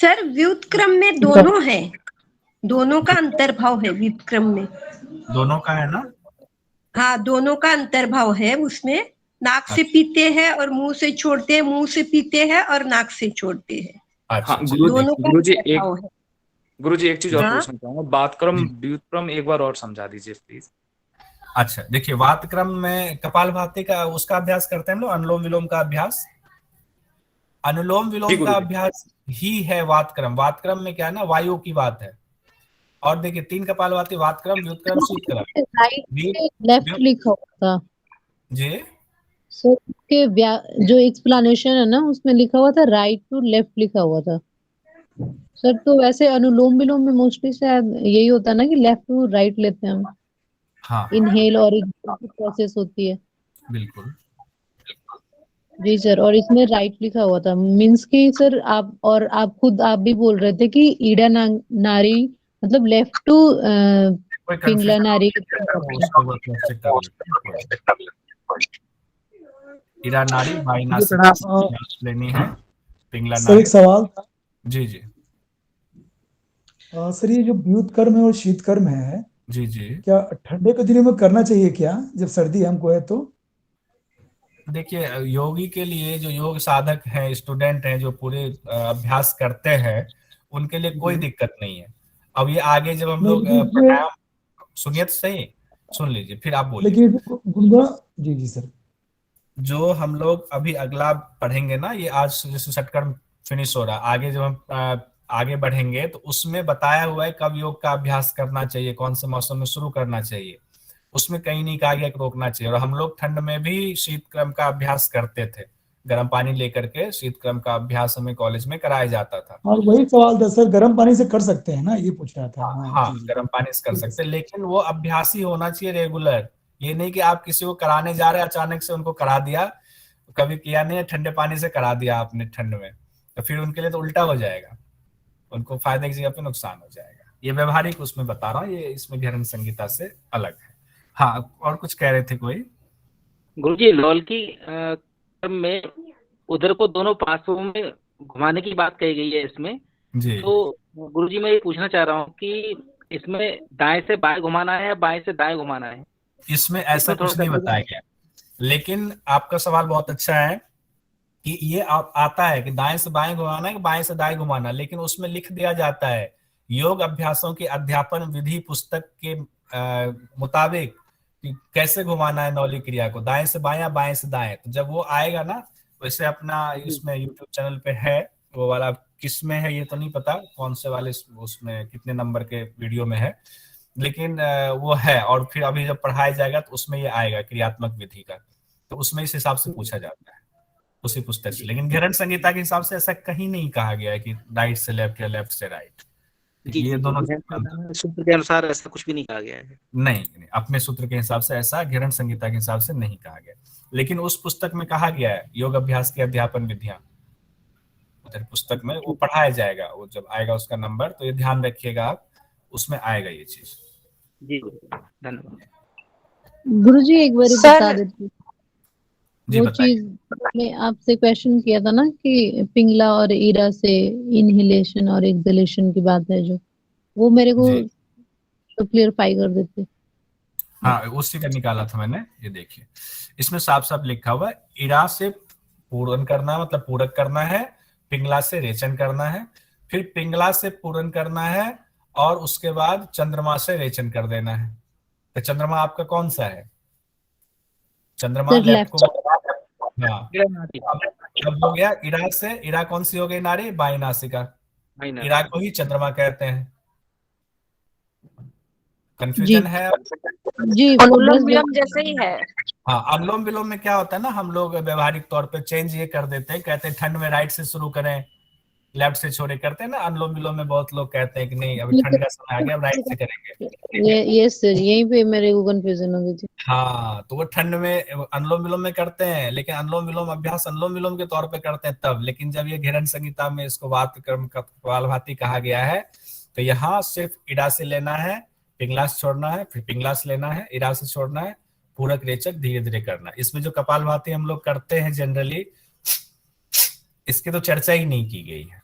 [SPEAKER 2] सर व्युत्क्रम में दोनों है, दोनों का अंतर्भाव है व्युत्क्रम में।
[SPEAKER 1] दोनों का है ना?
[SPEAKER 2] हाँ, दोनों का अंतर्भाव है उसमें। नाक से पीते हैं और मुंह से छोड़ते हैं, मुंह से पीते हैं और नाक से छोड़ते हैं।
[SPEAKER 1] अच्छा,
[SPEAKER 3] हाँ,
[SPEAKER 2] दोनों का अंतर्भाव है।
[SPEAKER 3] गुरुजी एक चीज और
[SPEAKER 2] हाँ?
[SPEAKER 3] पूछना चाहूंगा, बातक्रम व्युत्क्रम एक बार और समझा दीजिए प्लीज।
[SPEAKER 1] अच्छा, देखिए वातक्रम में कपालभाति का उसका अभ्यास करते हैं हम लोग, अनुलोम विलोम का अभ्यास। अनुलोम विलोम का अभ्यास ही है वातक्रम। वातक्रम में क्या है ना, वायु की बात है। और देखिए 3 कपालभाति, वातक्रम, व्युत्क्रम, शीतक्रम।
[SPEAKER 4] राइट लेफ्ट लिखा हुआ था
[SPEAKER 1] जी
[SPEAKER 4] सर के जो एक्सप्लेनेशन है ना उसमें लिखा हुआ था राइट टू लेफ्ट लिखा हुआ था सर। तो वैसे अनुलोम विलोम में मोस्टली शायद यही होता है ना कि लेफ्ट टू राइट लेते हैं हम।
[SPEAKER 1] हाँ,
[SPEAKER 4] इनहेल और एक्सहेल की प्रोसेस होती है।
[SPEAKER 1] बिल्कुल
[SPEAKER 4] जी सर, और इसमें राइट लिखा हुआ था, मीन्स कि सर आप खुद भी बोल रहे थे कि ईड़ा नारी मतलब लेफ्ट टू
[SPEAKER 1] कोई
[SPEAKER 4] पिंगला
[SPEAKER 1] कंफ्यूजन
[SPEAKER 4] नारी।
[SPEAKER 1] उसको वो चेक कर लेते। ईड़ा नाड़ी बाई नासिका से लेनी है, पिंगला
[SPEAKER 5] सर
[SPEAKER 1] नाड़ी।
[SPEAKER 5] एक सवाल था।
[SPEAKER 1] जी जी
[SPEAKER 5] सर ये जो व्युत्कर्म है और शीतकर्म है,
[SPEAKER 1] जी जी
[SPEAKER 5] क्या ठंडे के दिनों में करना चाहिए क्या, जब सर्दी हमको है तो?
[SPEAKER 1] देखिए, योगी के लिए जो योग साधक हैं, स्टूडेंट हैं, जो पूरे अभ्यास करते हैं, उनके लिए कोई दिक्कत नहीं है। अब ये आगे जब हम लोग प्राणायाम, सुनिए तो सही, सुन लीजिए फिर आप बोलिए।
[SPEAKER 5] लेकिन गुंगा जी जी सर,
[SPEAKER 1] जो हम लोग अभी अगला पढ़ेंगे ना, ये आज जैसे षटकर्म फिनिश हो रहा है, आगे जब हम आगे बढ़ेंगे तो उसमें बताया हुआ है कब योग का अभ्यास करना चाहिए, कौन से मौसम में शुरू करना चाहिए। उसमें कहीं नहीं कहा गया कि रोकना चाहिए। और हम लोग ठंड में भी शीत क्रम का अभ्यास करते थे, गर्म पानी लेकर के शीत क्रम का अभ्यास हमें कॉलेज में कराया जाता था।
[SPEAKER 5] और वही सवाल था सर, गर्म पानी से कर सकते हैं ना, ये पूछ रहा था।
[SPEAKER 1] हाँ, गर्म पानी से कर सकते हैं, लेकिन वो अभ्यास ही होना चाहिए रेगुलर। ये नहीं कि आप किसी को कराने जा रहे हैं, अचानक से उनको करा दिया, कभी किया नहीं है, ठंडे पानी से करा दिया आपने ठंड में, तो फिर उनके लिए तो उल्टा हो जाएगा, उनको फायदे की जगह पे नुकसान हो जाएगा। ये व्यवहारिक उसमें बता रहा हूँ, ये इसमें गहन संहिता से अलग है। हाँ, और कुछ कह रहे थे कोई?
[SPEAKER 6] गुरुजी लॉल की में उधर को दोनों पार्श्वों में घुमाने की बात कही गई है इसमें।
[SPEAKER 1] जी,
[SPEAKER 6] तो गुरुजी मैं ये पूछना चाह रहा हूँ कि इसमें दाएं से बाएं घुमाना है या बाएं से दाएं घुमाना है?
[SPEAKER 1] इसमें ऐसा
[SPEAKER 6] इसमें थोड़ा
[SPEAKER 1] कुछ नहीं बताया गया, लेकिन आपका सवाल बहुत अच्छा है कि ये आता है कि दाएं से बाएं घुमाना है कि बाएं से दाएं घुमाना, लेकिन उसमें लिख दिया जाता है योग अभ्यासों की अध्यापन विधि पुस्तक के मुताबिक कि कैसे घुमाना है नौली क्रिया को, दाएं से बाएं या बाएं से दाएं। तो जब वो आएगा ना, वैसे अपना इसमें यूट्यूब चैनल पे है वो वाला, किस में है ये तो नहीं पता, कौन से वाले उसमें कितने नंबर के वीडियो में है, लेकिन वो है। और फिर अभी जब पढ़ाया जाएगा तो उसमें ये आएगा क्रियात्मक विधि का, तो उसमें इस हिसाब से पूछा जाता है उसी पुस्तक से। लेकिन गहन संहिता के हिसाब से ऐसा कहीं नहीं कहा गया है कि राइट से लेफ्ट या लेफ्ट से राइट।
[SPEAKER 6] जी,
[SPEAKER 1] ये दोनों
[SPEAKER 6] सूत्र के अनुसार ऐसा कुछ भी नहीं कहा गया है।
[SPEAKER 1] नहीं, अपने सूत्र के हिसाब से ऐसा गहन संहिता के हिसाब से नहीं कहा गया, लेकिन उस पुस्तक में कहा गया है योग अभ्यास की अध्यापन विधियां, उधर पुस्तक में वो पढ़ाया जाएगा। वो जब आएगा उसका नंबर तो ये ध्यान रखिएगा आप, उसमें आएगा ये चीज।
[SPEAKER 6] जी धन्यवाद।
[SPEAKER 4] गुरुजी एक बार बता देते
[SPEAKER 1] जी,
[SPEAKER 4] वो
[SPEAKER 1] बताइए।
[SPEAKER 4] चीज मैं आपसे क्वेश्चन किया था ना कि पिंगला और ईरा से इनहेलेशन और एक्सहेलेशन की बात है, जो वो मेरे को
[SPEAKER 1] जी,
[SPEAKER 4] तो क्लियरफाई कर देते।
[SPEAKER 1] हाँ उसी का निकाला था मैंने, ये देखिए इसमें साफ साफ लिखा हुआ है, इरा से पूरन करना है, मतलब पूरक करना है, पिंगला से रेचन करना है, फिर पिंगला से पूरन करना है, और उसके बाद चंद्रमा से रेचन कर देना है। तो चंद्रमा आपका कौन सा है? चंद्रमा
[SPEAKER 4] सर
[SPEAKER 1] लेफ्ट
[SPEAKER 4] लेफ्ट।
[SPEAKER 1] को। हाँ
[SPEAKER 6] नाड़ी
[SPEAKER 1] अब हो गया, इरा से, इरा कौन सी हो गई नाड़ी? बाई नासिका।
[SPEAKER 6] माइनर।
[SPEAKER 1] इरा को ही चंद्रमा कहते हैं।
[SPEAKER 4] जी
[SPEAKER 1] कंफ्यूजन है?
[SPEAKER 4] जी
[SPEAKER 7] अनुलोम
[SPEAKER 4] बस
[SPEAKER 7] विलोम जैसे ही है।
[SPEAKER 1] हाँ अनुलोम विलोम में क्या होता है ना, हम लोग व्यवहारिक तौर पे चेंज ये कर देते हैं, कहते हैं ठंड में राइट से शुरू करें, लेफ्ट से छोड़े, करते हैं ना। अनुलोम विलोम में बहुत लोग कहते हैं कि नहीं अभी ठंड का समय आ गया, अब राइट से करेंगे।
[SPEAKER 4] ये सर यहीं पे मेरे को कंफ्यूजन हो गई थी।
[SPEAKER 1] हाँ तो वो ठंड में अनुलोम विलोम में करते हैं, लेकिन अनुलोम विलोम अभ्यास अनुलोम विलोम के तौर पे करते हैं तब। लेकिन जब ये घेरन संहिता में इसको वात क्रम कपालभाति कहा गया है, तो यहाँ सिर्फ इड़ा से लेना है, पिंगला से छोड़ना है, फिर पिंगला से लेना है, इड़ा से छोड़ना है, पूरक रेचक धीरे धीरे करना है। इसमें जो कपालभाति हम लोग करते हैं जनरली, इसकी तो चर्चा ही नहीं की गई है।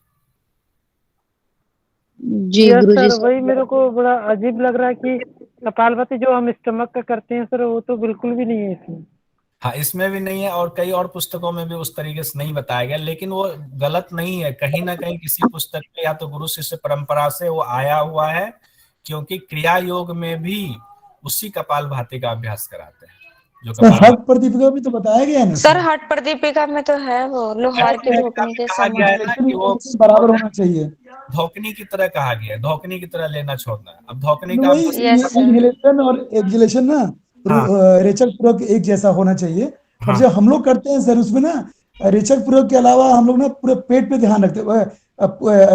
[SPEAKER 4] जी
[SPEAKER 8] यस
[SPEAKER 4] गुरुजी।
[SPEAKER 8] सर, वही मेरे को बड़ा अजीब लग रहा है कि कपालभाति जो हम स्टमक का करते हैं सर, वो तो बिल्कुल भी नहीं है इसमें।
[SPEAKER 1] हाँ इसमें भी नहीं है, और कई और पुस्तकों में भी उस तरीके से नहीं बताया गया, लेकिन वो गलत नहीं है। कहीं ना कहीं किसी पुस्तक में या तो गुरु शिष्य परंपरा से वो आया हुआ है, क्योंकि क्रिया योग में भी उसी कपालभाति का अभ्यास कराते हैं जो
[SPEAKER 5] सर हट प्रदीपिका में तो बताया गया है ना
[SPEAKER 7] सर हट प्रदीपिका में तो है वो लोहार की ढोकनी के
[SPEAKER 1] कहा गया है ना
[SPEAKER 7] समान।
[SPEAKER 1] कि वो
[SPEAKER 5] बराबर होना चाहिए।
[SPEAKER 1] धोकनी की तरह कहा गया है, धोकनी की तरह लेना छोड़ना है। अब धोकनी
[SPEAKER 5] तो
[SPEAKER 1] का
[SPEAKER 5] वही
[SPEAKER 7] Yes, sir.
[SPEAKER 5] इनहेलेशन और एक्सहेलेशन ना
[SPEAKER 1] हाँ।
[SPEAKER 5] रेचक पूरक एक जैसा होना चाहिए। और
[SPEAKER 1] हाँ।
[SPEAKER 5] जब हम लोग करते हैं सर उसमें ना रेचक पूरक के अलावा हम लोग ना पूरे पेट पे ध्यान रखते हैं,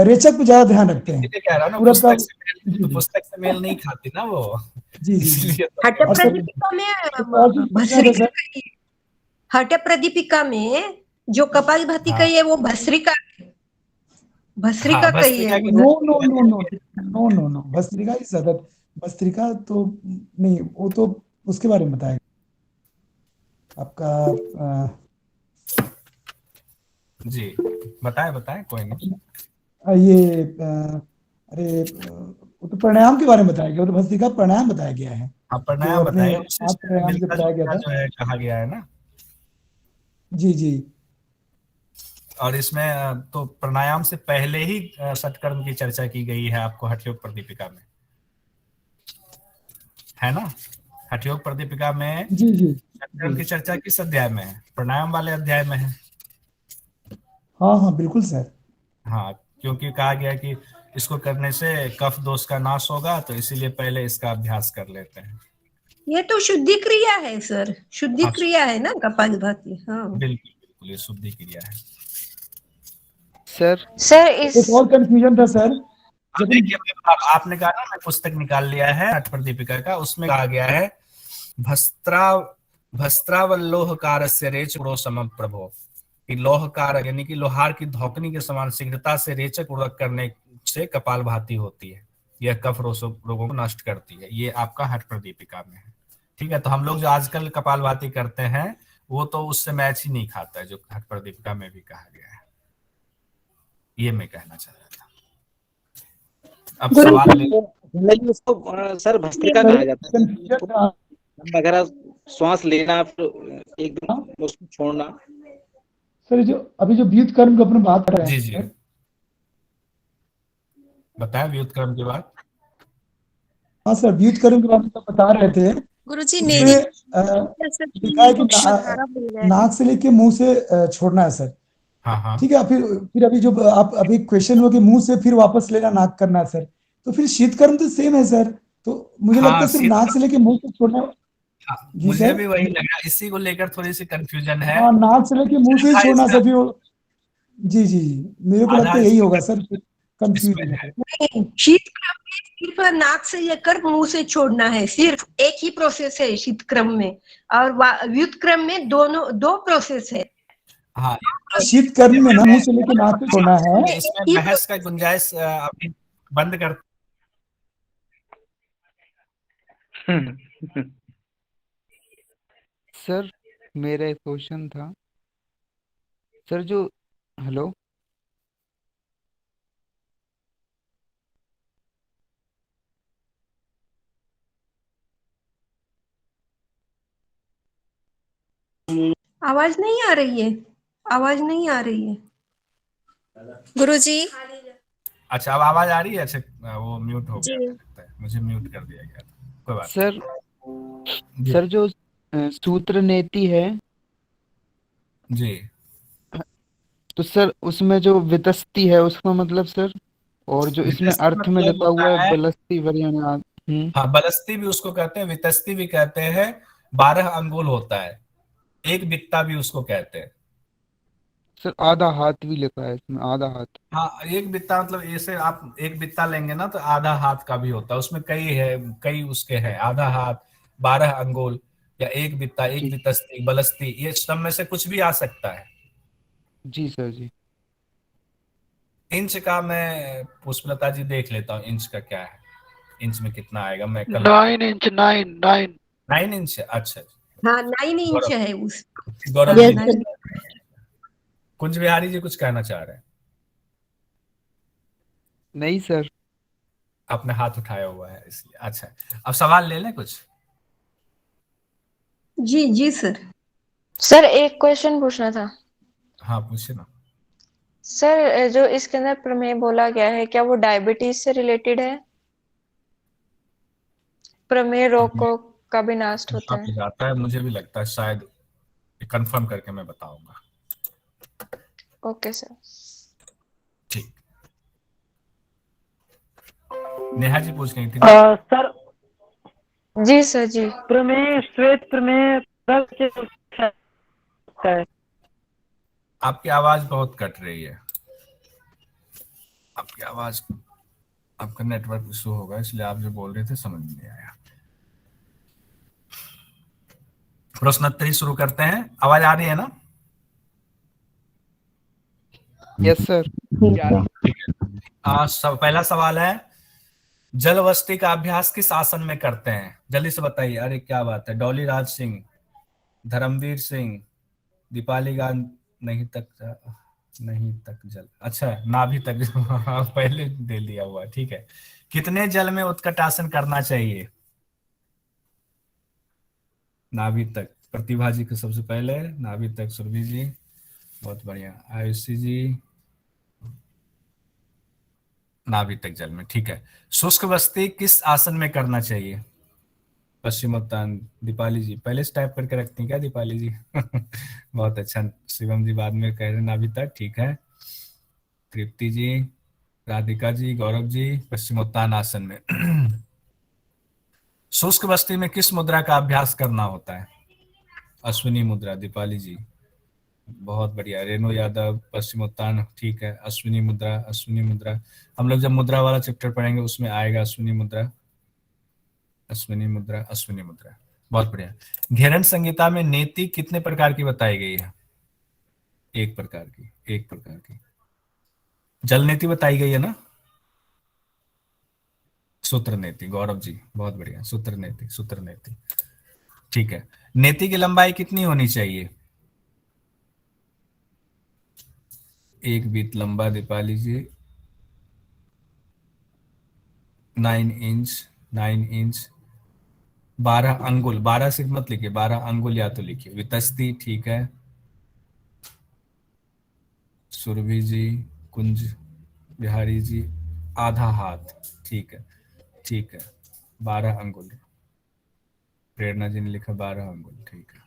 [SPEAKER 5] रेचक पे ज्यादा ध्यान रखते हैं।
[SPEAKER 1] इसलिए कह रहा हूँ ना,
[SPEAKER 5] पूरक का
[SPEAKER 1] पुस्तक से मेल नहीं खाती ना वो,
[SPEAKER 5] जी जी जी
[SPEAKER 1] इसलिए
[SPEAKER 2] हट
[SPEAKER 5] और सर
[SPEAKER 2] प्रदीपिका में
[SPEAKER 5] एक और चीज पूछना था
[SPEAKER 2] भस्त्रिका
[SPEAKER 5] सर।
[SPEAKER 2] का ही- हट प्रदीपिका में जो कपालभाति का
[SPEAKER 1] हाँ।
[SPEAKER 2] है वो भस्त्रिका भस्त्रिका
[SPEAKER 1] हाँ,
[SPEAKER 2] का ही है।
[SPEAKER 1] भस्त्रिका की
[SPEAKER 5] no no no no no no no bhastrika is other. Bhastrika तो नहीं, वो तो उसके बारे में बताएगा आपका
[SPEAKER 1] जी बताएं बताएं, कोई नहीं।
[SPEAKER 5] ये अरे वो तो प्राणायाम के बारे में बताया गया, वो तो भस्त्रिका प्राणायाम बताया गया है,
[SPEAKER 1] आप
[SPEAKER 5] जो
[SPEAKER 1] प्राणायाम
[SPEAKER 5] अपने
[SPEAKER 1] बताएं,
[SPEAKER 5] हाथ प्राणायाम से
[SPEAKER 1] मिलता
[SPEAKER 5] बताया गया
[SPEAKER 1] जुलता
[SPEAKER 5] था।
[SPEAKER 1] जो है कहा गया है ना।
[SPEAKER 5] जी जी
[SPEAKER 1] और इसमें तो प्राणायाम से पहले ही षटकर्म की चर्चा की गई है आपको हठयोग प्रदीपिका में, है ना। हठयोग प्रदीपिका में
[SPEAKER 5] जी जी
[SPEAKER 1] षटकर्म की
[SPEAKER 5] जी
[SPEAKER 1] चर्चा किस अध्याय में है? प्राणायाम वाले अध्याय में है।
[SPEAKER 5] हाँ हाँ बिल्कुल सर।
[SPEAKER 1] हाँ क्योंकि कहा गया कि इसको करने से कफ दोष का नाश होगा, तो इसीलिए पहले इसका अभ्यास कर लेते हैं।
[SPEAKER 2] ये तो शुद्धि क्रिया है सर, शुद्धि
[SPEAKER 1] हाँ,
[SPEAKER 2] क्रिया है ना कपालभाति। हाँ
[SPEAKER 1] बिल्कुल बिल्कुल, ये शुद्धि क्रिया है।
[SPEAKER 9] सर
[SPEAKER 7] सर इस
[SPEAKER 5] एक और कंफ्यूजन था सर,
[SPEAKER 1] अब
[SPEAKER 5] जब
[SPEAKER 1] देखिए आपने कहा ना, मैं पुस्तक निकाल लिया है हठ प्रदीपिका का, उसमें कहा गया है भस्त्रा भस्त्रावल्लोहकार से रेच समम प्रभो, कि लोहकार यानी कि लोहार की धौकनी के समान शीघ्रता से रेचक उड़क करने से कपालभाति होती है, यह कफ रोगों को नष्ट करती है। ये आपका हठ प्रदीपिका में है। ठीक है, तो हम लोग जो आजकल कपालभाति करते हैं वो तो उससे मैच ही नहीं खाता है जो हठ प्रदीपिका में भी कहा गया है। ये मैं कहना चाह रहा था। अब सवाल
[SPEAKER 6] जनरली उसको सर भस्त्रिका कहा जाता है।
[SPEAKER 5] कंफ्यूजन था
[SPEAKER 6] अगर श्वास लेना फिर एकदम उसको छोड़ना।
[SPEAKER 5] सर, जो अभी जो व्युत कर्म की अपन बात कर रहे
[SPEAKER 1] जी
[SPEAKER 5] हैं
[SPEAKER 1] जी
[SPEAKER 5] सर,
[SPEAKER 1] बताएं व्युत्क्रम की बात।
[SPEAKER 5] हाँ सर व्युत कर्म के बारे में तो बता रहे थे।
[SPEAKER 7] गुरुजी
[SPEAKER 5] उसमें
[SPEAKER 7] नेरी
[SPEAKER 5] लिखा है कि नाक से लेके मुंह से छोड़ना है सर।
[SPEAKER 1] हाँ हाँ
[SPEAKER 5] ठीक है, फिर अभी जो आप अभी क्वेश्चन हुआ कि मुंह से फिर वापस लेना, नाक करना है सर, तो फिर शीत कर्म तो सेम है सर। तो मुझे लगता
[SPEAKER 1] हाँ,
[SPEAKER 5] है सिर्फ नाक से लेके मुंह से छोड़ना।
[SPEAKER 1] हाँ,
[SPEAKER 5] जी
[SPEAKER 1] मुझे
[SPEAKER 5] सर।
[SPEAKER 1] भी वही लगा, इसी को लेकर थोड़ी सी कंफ्यूजन है।
[SPEAKER 5] हाँ नाक से लेके मुंह से ही
[SPEAKER 1] हाँ,
[SPEAKER 5] छोड़ना
[SPEAKER 1] इसका
[SPEAKER 5] सर फिर जी जी जी, मेरे को लगता
[SPEAKER 1] आधा
[SPEAKER 5] है यही होगा
[SPEAKER 1] इसमें
[SPEAKER 5] सर, कंफ्यूज
[SPEAKER 1] है।
[SPEAKER 5] है।
[SPEAKER 2] नहीं, शीत क्रम में सिर्फ नाक से लेकर मुंह से छोड़ना है, सिर्फ एक ही प्रोसेस है शीत क्रम में। और व्युत क्रम में दो प्रोसेस है।
[SPEAKER 1] हाँ
[SPEAKER 5] शीत कर्म में ना मुंह से लेके नाक से छोड़ना है।
[SPEAKER 1] इसमें बहस का गुंजाइश अभी बंद कर।
[SPEAKER 9] सर मेरा एक क्वेश्चन था सर, जो हेलो
[SPEAKER 2] आवाज नहीं आ रही है, आवाज नहीं आ रही है।
[SPEAKER 7] गुरुजी।
[SPEAKER 1] अच्छा अब आवाज आ रही है। अच्छा वो म्यूट हो
[SPEAKER 7] जी।
[SPEAKER 1] गया था, लगता है मुझे म्यूट कर दिया गया था, कोई बात
[SPEAKER 9] सर
[SPEAKER 1] नहीं।
[SPEAKER 9] सर जो सूत्र नेति है,
[SPEAKER 1] जी
[SPEAKER 9] तो सर उसमें जो वितस्ती है उसका मतलब सर, और जो इसमें
[SPEAKER 1] वितस्ती
[SPEAKER 9] अर्थ में
[SPEAKER 1] मतलब
[SPEAKER 9] लिखा
[SPEAKER 1] होता
[SPEAKER 9] हुआ है
[SPEAKER 1] है,
[SPEAKER 9] बलस्ती वरियाणा।
[SPEAKER 1] हाँ बलस्ती भी उसको कहते हैं, वितस्ती भी कहते हैं, 12 अंगुल होता है, एक बित्ता भी उसको कहते हैं।
[SPEAKER 9] सर आधा हाथ भी लिखा है इसमें, आधा हाथ।
[SPEAKER 1] हाँ एक बित्ता मतलब ऐसे आप एक बित्ता लेंगे ना तो आधा हाथ का भी होता है, उसमें कई है, कई उसके हैं, आधा हाथ, 12 अंगुल, या एक बित्ता, एक
[SPEAKER 9] जी
[SPEAKER 1] बितस्ती, बलस्ती, ये सब में से कुछ भी आ सकता है।
[SPEAKER 9] जी सर जी।
[SPEAKER 1] इंच का मैं पुष्पलता जी देख लेता हूँ, इंच का क्या है, इंच में कितना आएगा, मैं कल
[SPEAKER 8] 9 इंच, 9 9।
[SPEAKER 1] 9 इंच, अच्छा।
[SPEAKER 2] हाँ 9 इंच
[SPEAKER 1] गौरव,
[SPEAKER 2] है उस।
[SPEAKER 1] गौरव
[SPEAKER 2] हाँ
[SPEAKER 1] जी,
[SPEAKER 4] यस सर।
[SPEAKER 2] 9।
[SPEAKER 1] कुंज बिहारी जी कुछ कहना चाह रहे हैं,
[SPEAKER 9] नहीं सर।
[SPEAKER 1] आपने हाथ उठाया हुआ है इसलिए। अच्छा अब सवाल ले लें कुछ।
[SPEAKER 2] जी जी सर।
[SPEAKER 7] सर एक क्वेश्चन पूछना था।
[SPEAKER 1] हाँ पूछे ना।
[SPEAKER 7] सर जो इसके अंदर प्रमेय बोला गया है, क्या वो डायबिटीज से रिलेटेड है? प्रमेय रोग को का भी नाश होता
[SPEAKER 1] आप
[SPEAKER 7] है।
[SPEAKER 1] जाता है, मुझे भी लगता है शायद, कंफर्म करके मैं बताऊंगा।
[SPEAKER 7] Okay sir.
[SPEAKER 1] ठीक, नेहा जी पूछ रही थी ना।
[SPEAKER 8] सर
[SPEAKER 7] जी सर जी।
[SPEAKER 8] प्रमेय, श्वेत प्रमेय तरल के होता है।
[SPEAKER 1] आपकी आवाज बहुत कट रही है, आपकी आवाज, आपका नेटवर्क इशू होगा, इसलिए आप जो बोल रहे थे समझ में नहीं आया। प्रश्नोत्तरी शुरू करते हैं, आवाज आ रही है ना।
[SPEAKER 9] Yes sir.
[SPEAKER 1] पहला सवाल है, जल वस्ती का अभ्यास किस आसन में करते हैं, जल्दी से बताइए। अरे क्या बात है, डॉली राज सिंह, धर्मवीर सिंह, दीपाली गांधी, नहीं तक जल, अच्छा नाभि तक पहले दे दिया हुआ, ठीक है। कितने जल में उत्कट आसन करना चाहिए, नाभि तक, प्रतिभा जी को सबसे पहले, नाभि तक सुरभि जी, बहुत बढ़िया, आयुषी जी, नाभि तक जल में, ठीक है। शुष्क बस्ती किस आसन में करना चाहिए, पश्चिमोत्तान, दीपाली जी पहले से टाइप करके रखती हैं क्या दीपाली जी बहुत अच्छा, शिवम जी बाद में कह रहे हैं अभी तक, ठीक है। तृप्ति जी, राधिका जी, गौरव जी, पश्चिमोत्तान आसन में शुष्क बस्ती में किस मुद्रा का अभ्यास करना होता है, अश्विनी मुद्रा, दीपाली जी बहुत बढ़िया, रेणु यादव, पश्चिमोत्तान, ठीक है, अश्विनी मुद्रा, अश्विनी मुद्रा, हम लोग जब मुद्रा वाला चैप्टर पढ़ेंगे उसमें आएगा अश्विनी मुद्रा, अश्विनी मुद्रा, अश्विनी मुद्रा, बहुत बढ़िया। घेरन संहिता में नेति कितने प्रकार की बताई गई है, एक प्रकार की, एक प्रकार की। जल नीति बताई गई है ना, सूत्र नीति, गौरव जी बहुत बढ़िया, सूत्र नीति, सूत्र नीति, ठीक है। नेति की लंबाई कितनी होनी चाहिए, एक बीत लंबा, दीपाली जी 9 इंच, 9 इंच, 12 अंगुल, 12 सिर्फ मत लिखिए, 12 अंगुल या तो लिखिए, वितस्ती, ठीक है। सुरभि जी, कुंज बिहारी जी, आधा हाथ, ठीक है, ठीक है, 12 अंगुल, प्रेरणा जी ने लिखा 12 अंगुल, ठीक है।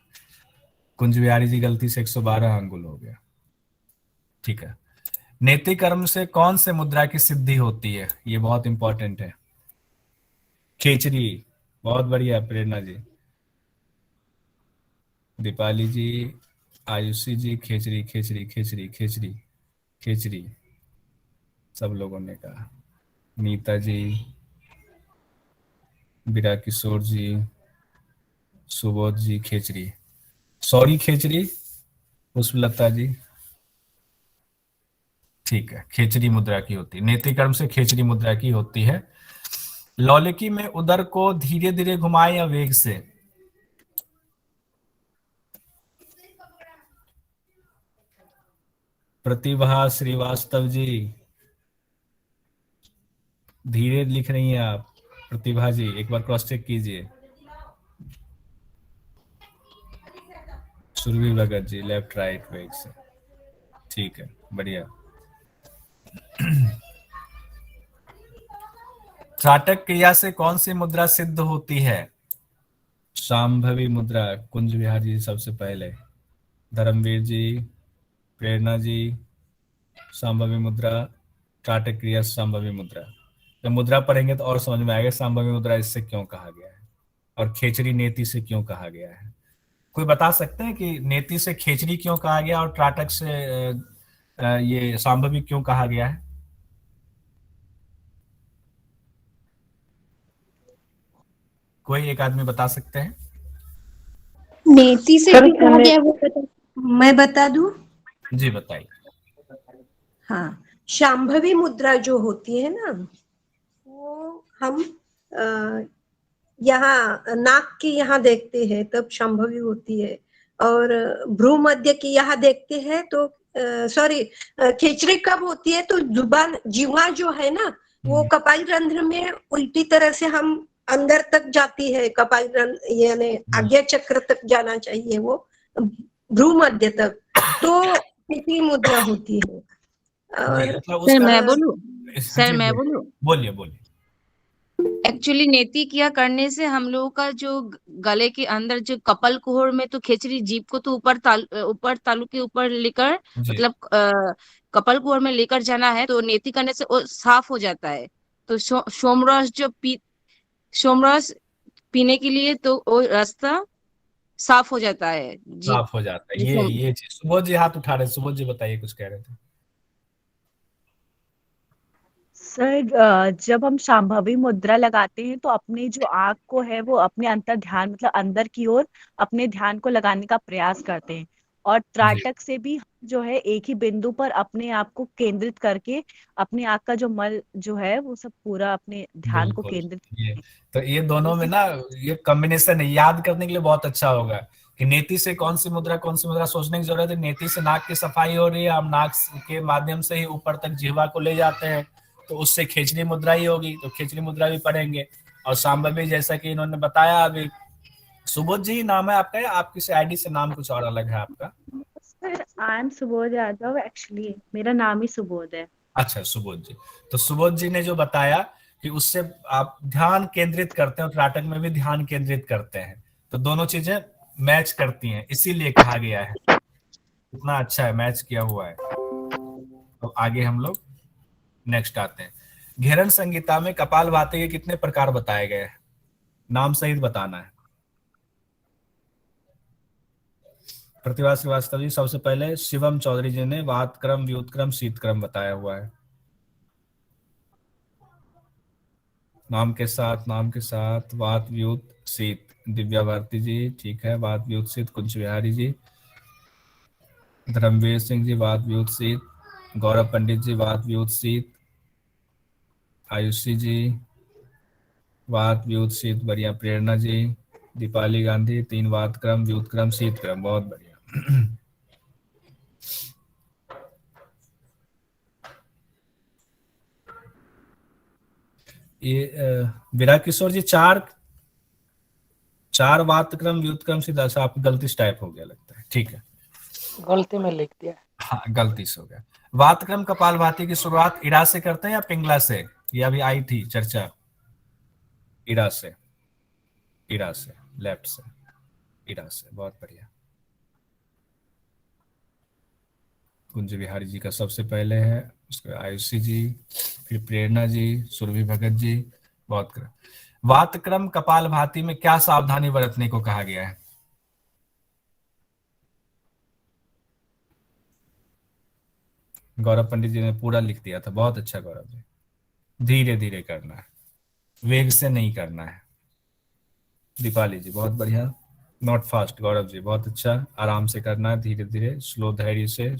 [SPEAKER 1] कुंज बिहारी जी गलती से 112 अंगुल हो गया, ठीक है। नेति कर्म से कौन से मुद्रा की सिद्धि होती है, ये बहुत इंपॉर्टेंट है, खेचरी, बहुत बढ़िया प्रेरणा जी, दीपाली जी, आयुषी जी, खेचरी खेचरी खेचरी खेचरी खेचरी, सब लोगों ने कहा, नीता जी, बीरा किशोर जी, सुबोध जी, खेचरी, सॉरी खेचरी, पुष्पलता जी, ठीक है, खेचरी मुद्रा की होती है, नेति कर्म से खेचरी मुद्रा की होती है। लौलिकी में उदर को धीरे धीरे घुमाए या वेग से, प्रतिभा श्रीवास्तव जी, धीरे लिख रही हैं आप, प्रतिभा जी एक बार क्रॉस चेक कीजिए। सुरभि भगत जी, लेफ्ट राइट वेग से, ठीक है, बढ़िया। त्राटक क्रिया से कौन सी मुद्रा सिद्ध होती है? शांभवी मुद्रा, कुंज विहार जी सबसे पहले, धर्मवीर जी, प्रेरणा जी, शांभवी मुद्रा, त्राटक क्रिया शांभवी मुद्रा। जब मुद्रा पढ़ेंगे तो और समझ में आएगा शांभवी मुद्रा इससे क्यों कहा गया है और खेचरी नेति से क्यों कहा गया है। कोई बता सकते हैं कि नेति से खेचरी क्यों कहा गया और त्राटक से ये शांभवी क्यों कहा गया है? कोई एक आदमी बता सकते हैं?
[SPEAKER 2] नेति से
[SPEAKER 8] सर,
[SPEAKER 2] क्यों कहा गया वो मैं बता दूं?
[SPEAKER 1] जी बताइए।
[SPEAKER 2] हाँ, शांभवी मुद्रा जो होती है ना, वो हम यहाँ नाक की यहाँ देखते हैं तब शांभवी होती है, और भ्रू मध्य की यहाँ देखते हैं तो सॉरी, खेचरी कब होती है तो जुबान जीवा जो है ना वो कपाल रंध्र में उल्टी तरह से हम अंदर तक जाती है, कपाल रंध्र यानी आज्ञा चक्र तक जाना चाहिए वो भ्रू मध्य तक, तो खेचरी मुद्रा होती है। और
[SPEAKER 1] मतलब
[SPEAKER 10] सर
[SPEAKER 1] उसका
[SPEAKER 10] मैं बोलूं सर
[SPEAKER 1] जी,
[SPEAKER 10] मैं बोलूं
[SPEAKER 1] बोलिए बोलिए।
[SPEAKER 10] एक्चुअली नेति किया करने से हम लोगों का जो गले के अंदर जो कपल कोहर में तो खेचरी जीभ को तो ऊपर तालू के ऊपर लेकर
[SPEAKER 1] जी
[SPEAKER 10] मतलब कपल कोहर में लेकर जाना है, तो नेति करने से वो साफ हो जाता है। तो सोमरस सोमरस पीने के लिए तो वो रास्ता साफ हो जाता है जीभ।
[SPEAKER 1] साफ हो जाता है,
[SPEAKER 10] जिसको
[SPEAKER 1] ये चीज। सुबोध जी हाथ उठा रहे, सुबोध जी बताइए, कुछ कह रहे थे।
[SPEAKER 11] सर जब हम शांभवी मुद्रा लगाते हैं तो अपने जो आंख को है वो अपने अंतर ध्यान मतलब अंदर की ओर अपने ध्यान को लगाने का प्रयास करते हैं, और
[SPEAKER 1] जी
[SPEAKER 11] त्राटक से भी जो है एक ही बिंदु पर अपने आप को केंद्रित करके अपने आंख का जो मल जो है वो सब पूरा अपने ध्यान को
[SPEAKER 1] बिल्कुल।
[SPEAKER 11] केंद्रित
[SPEAKER 1] ये
[SPEAKER 11] करते
[SPEAKER 1] तो ये दोनों में
[SPEAKER 11] हैं।
[SPEAKER 1] ना ये कॉम्बिनेशन याद करने के लिए बहुत अच्छा होगा कि नेति से कौन सी मुद्रा सोचने की जरूरत है। नेति से नाक की सफाई हो रही है, हम नाक के माध्यम से ही ऊपर तक जिह्वा को ले जाते हैं, तो उससे खेचरी मुद्रा ही होगी, तो खेचरी मुद्रा भी पढ़ेंगे। और शांभवी जैसा कि इन्होंने बताया अभी। सुबोध जी नाम है आपका या आपकी आईडी से नाम कुछ और अलग है आपका?
[SPEAKER 11] Sir I am Subodh Yadav, actually मेरा नाम ही सुबोध है।
[SPEAKER 1] अच्छा सुबोध जी, तो सुबोध जी ने जो बताया कि उससे आप ध्यान केंद्रित करते हैं और त्राटक में भी ध्यान केंद्रित करते हैं, तो दोनों चीजें मैच करती हैं, इसीलिए कहा गया है। इतना अच्छा है, मैच किया हुआ है। तो आगे हम लोग नेक्स्ट आते हैं। घेरन संहिता में कपालभाति के कितने प्रकार बताए गए हैं? नाम सहित बताना है। प्रतिभा श्रीवास्तव जी सबसे पहले, शिवम चौधरी जी ने वात क्रम, व्युत क्रम, शीत क्रम बताया हुआ है। नाम के साथ वात व्युत शीत। दिव्या भारती जी ठीक है, वात व्युत शीत। कुंज विहारी जी, धर्मवीर सिंह जी वात व्युत शीत। गौरव पंडित जी वात व्युत शीत। आयुषी जी वात व्युत शीत, बढ़िया। प्रेरणा जी, दीपाली गांधी 3 वात क्रम, व्युत क्रम, शीत क्रम, बहुत बढ़िया। ये विरा किशोर जी 4 वात क्रम, व्युत क्रम, शीत। अच्छा आपकी गलती से टाइप हो गया लगता है, ठीक है।
[SPEAKER 8] गलती में लिख दिया।
[SPEAKER 1] हाँ गलती से हो गया। वात क्रम कपालभाति की शुरुआत इड़ा से करते हैं या पिंगला से? ये अभी आई थी चर्चा। इड़ा से, लेफ्ट से, इड़ा से, बहुत बढ़िया। कुंज बिहारी जी का सबसे पहले है, उसके आयुषी जी, फिर प्रेरणा जी, सुरभि भगत जी, बहुत क्रम। वात क्रम कपालभाति में क्या सावधानी बरतने को कहा गया है? गौरव पंडित जी ने पूरा लिख दिया था, बहुत अच्छा गौरव जी। धीरे धीरे करना है, वेग से नहीं करना है। दीपाली जी बहुत बढ़िया, नॉट फास्ट। गौरव जी बहुत अच्छा, आराम से करना है, धीरे धीरे, स्लो, धैर्य से,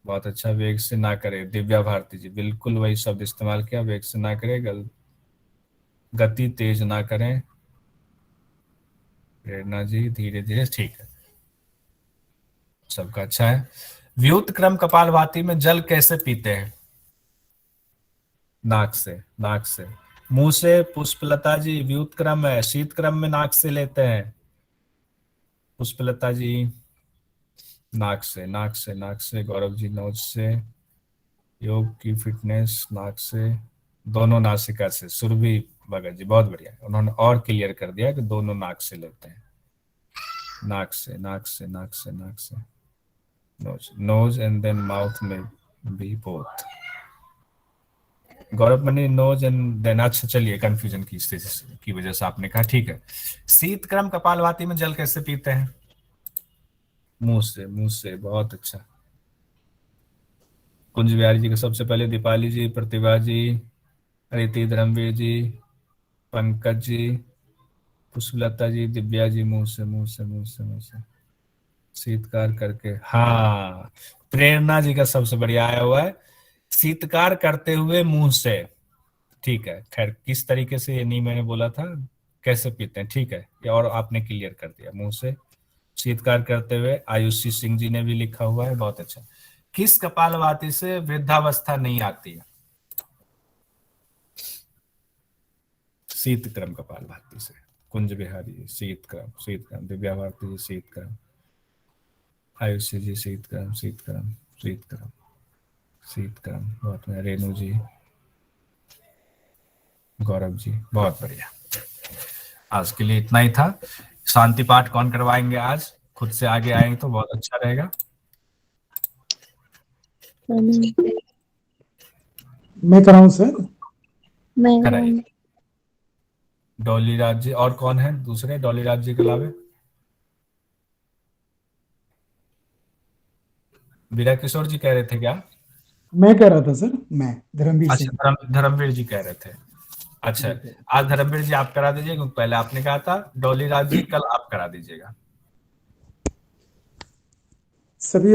[SPEAKER 1] बहुत अच्छा। वेग से ना करे। दिव्या भारती जी बिल्कुल वही शब्द इस्तेमाल किया, वेग से ना करे, गति तेज ना करें। प्रेरणा जी धीरे धीरे, ठीक है, सबका अच्छा है। व्युत क्रम कपालभाति में जल कैसे पीते हैं? नाक से। मुंह से। पुष्पलता जी व्युत क्रम है, शीत क्रम में नाक से लेते हैं। पुष्पलता जी नाक से, गौरव जी नोज से, योग की फिटनेस नाक से, दोनों नासिका से, सुरभि भगत जी बहुत बढ़िया, उन्होंने और क्लियर कर दिया कि दोनों नाक से लेते हैं, नाक से नोज एंड देन माउथ में भी बोथ। गौरव मनी नोज एंड देन, अच्छा चलिए कंफ्यूजन की स्थिति की वजह से आपने कहा, ठीक है। शीतक्रम कपालभाति में जल कैसे पीते हैं? मुंह से, बहुत अच्छा। कुंज बिहारी जी को सबसे पहले, दीपाली जी, प्रतिभा जी, रीति धर्मवीर जी, पंकज जी, पुष्पलता जी, दिव्या जी, मुंह से शीतकार करके। हाँ, प्रेरणा जी का सबसे बढ़िया आया हुआ है, शीतकार करते हुए मुंह से। ठीक है, खैर किस तरीके से ये नहीं मैंने बोला था, कैसे पीते हैं, ठीक है, ये और आपने क्लियर कर दिया, मुंह से शीतकार करते हुए। आयुषी सिंह जी ने भी लिखा हुआ है, बहुत अच्छा। किस कपालभाति से वृद्धावस्था नहीं आती है? शीतक्रम कपालभाति से। कुंज बिहारी शीतक्रम, दिव्या भारती जी शीतक्रम, आयुषी जी शीतक्रम, बहुत बढ़िया। रेणु जी, गौरव जी, बहुत बढ़िया। आज के लिए इतना ही था। शांति पाठ कौन करवाएंगे आज? खुद से आगे आएंगे तो बहुत अच्छा रहेगा।
[SPEAKER 5] मैं कराऊं सर?
[SPEAKER 1] कराइए। डॉली राज जी, और कौन है दूसरे डॉली राज जी के अलावे? वीरा किशोर जी कह रहे थे क्या?
[SPEAKER 5] मैं कह रहा था सर, मैं धर्मवीर सिंह।
[SPEAKER 1] अच्छा, धर्मवीर जी कह रहे थे। अच्छा, आज धर्मवीर जी आप करा दीजिए, क्योंकि पहले आपने कहा था। डॉली राज जी कल आप करा दीजिएगा।
[SPEAKER 5] सभी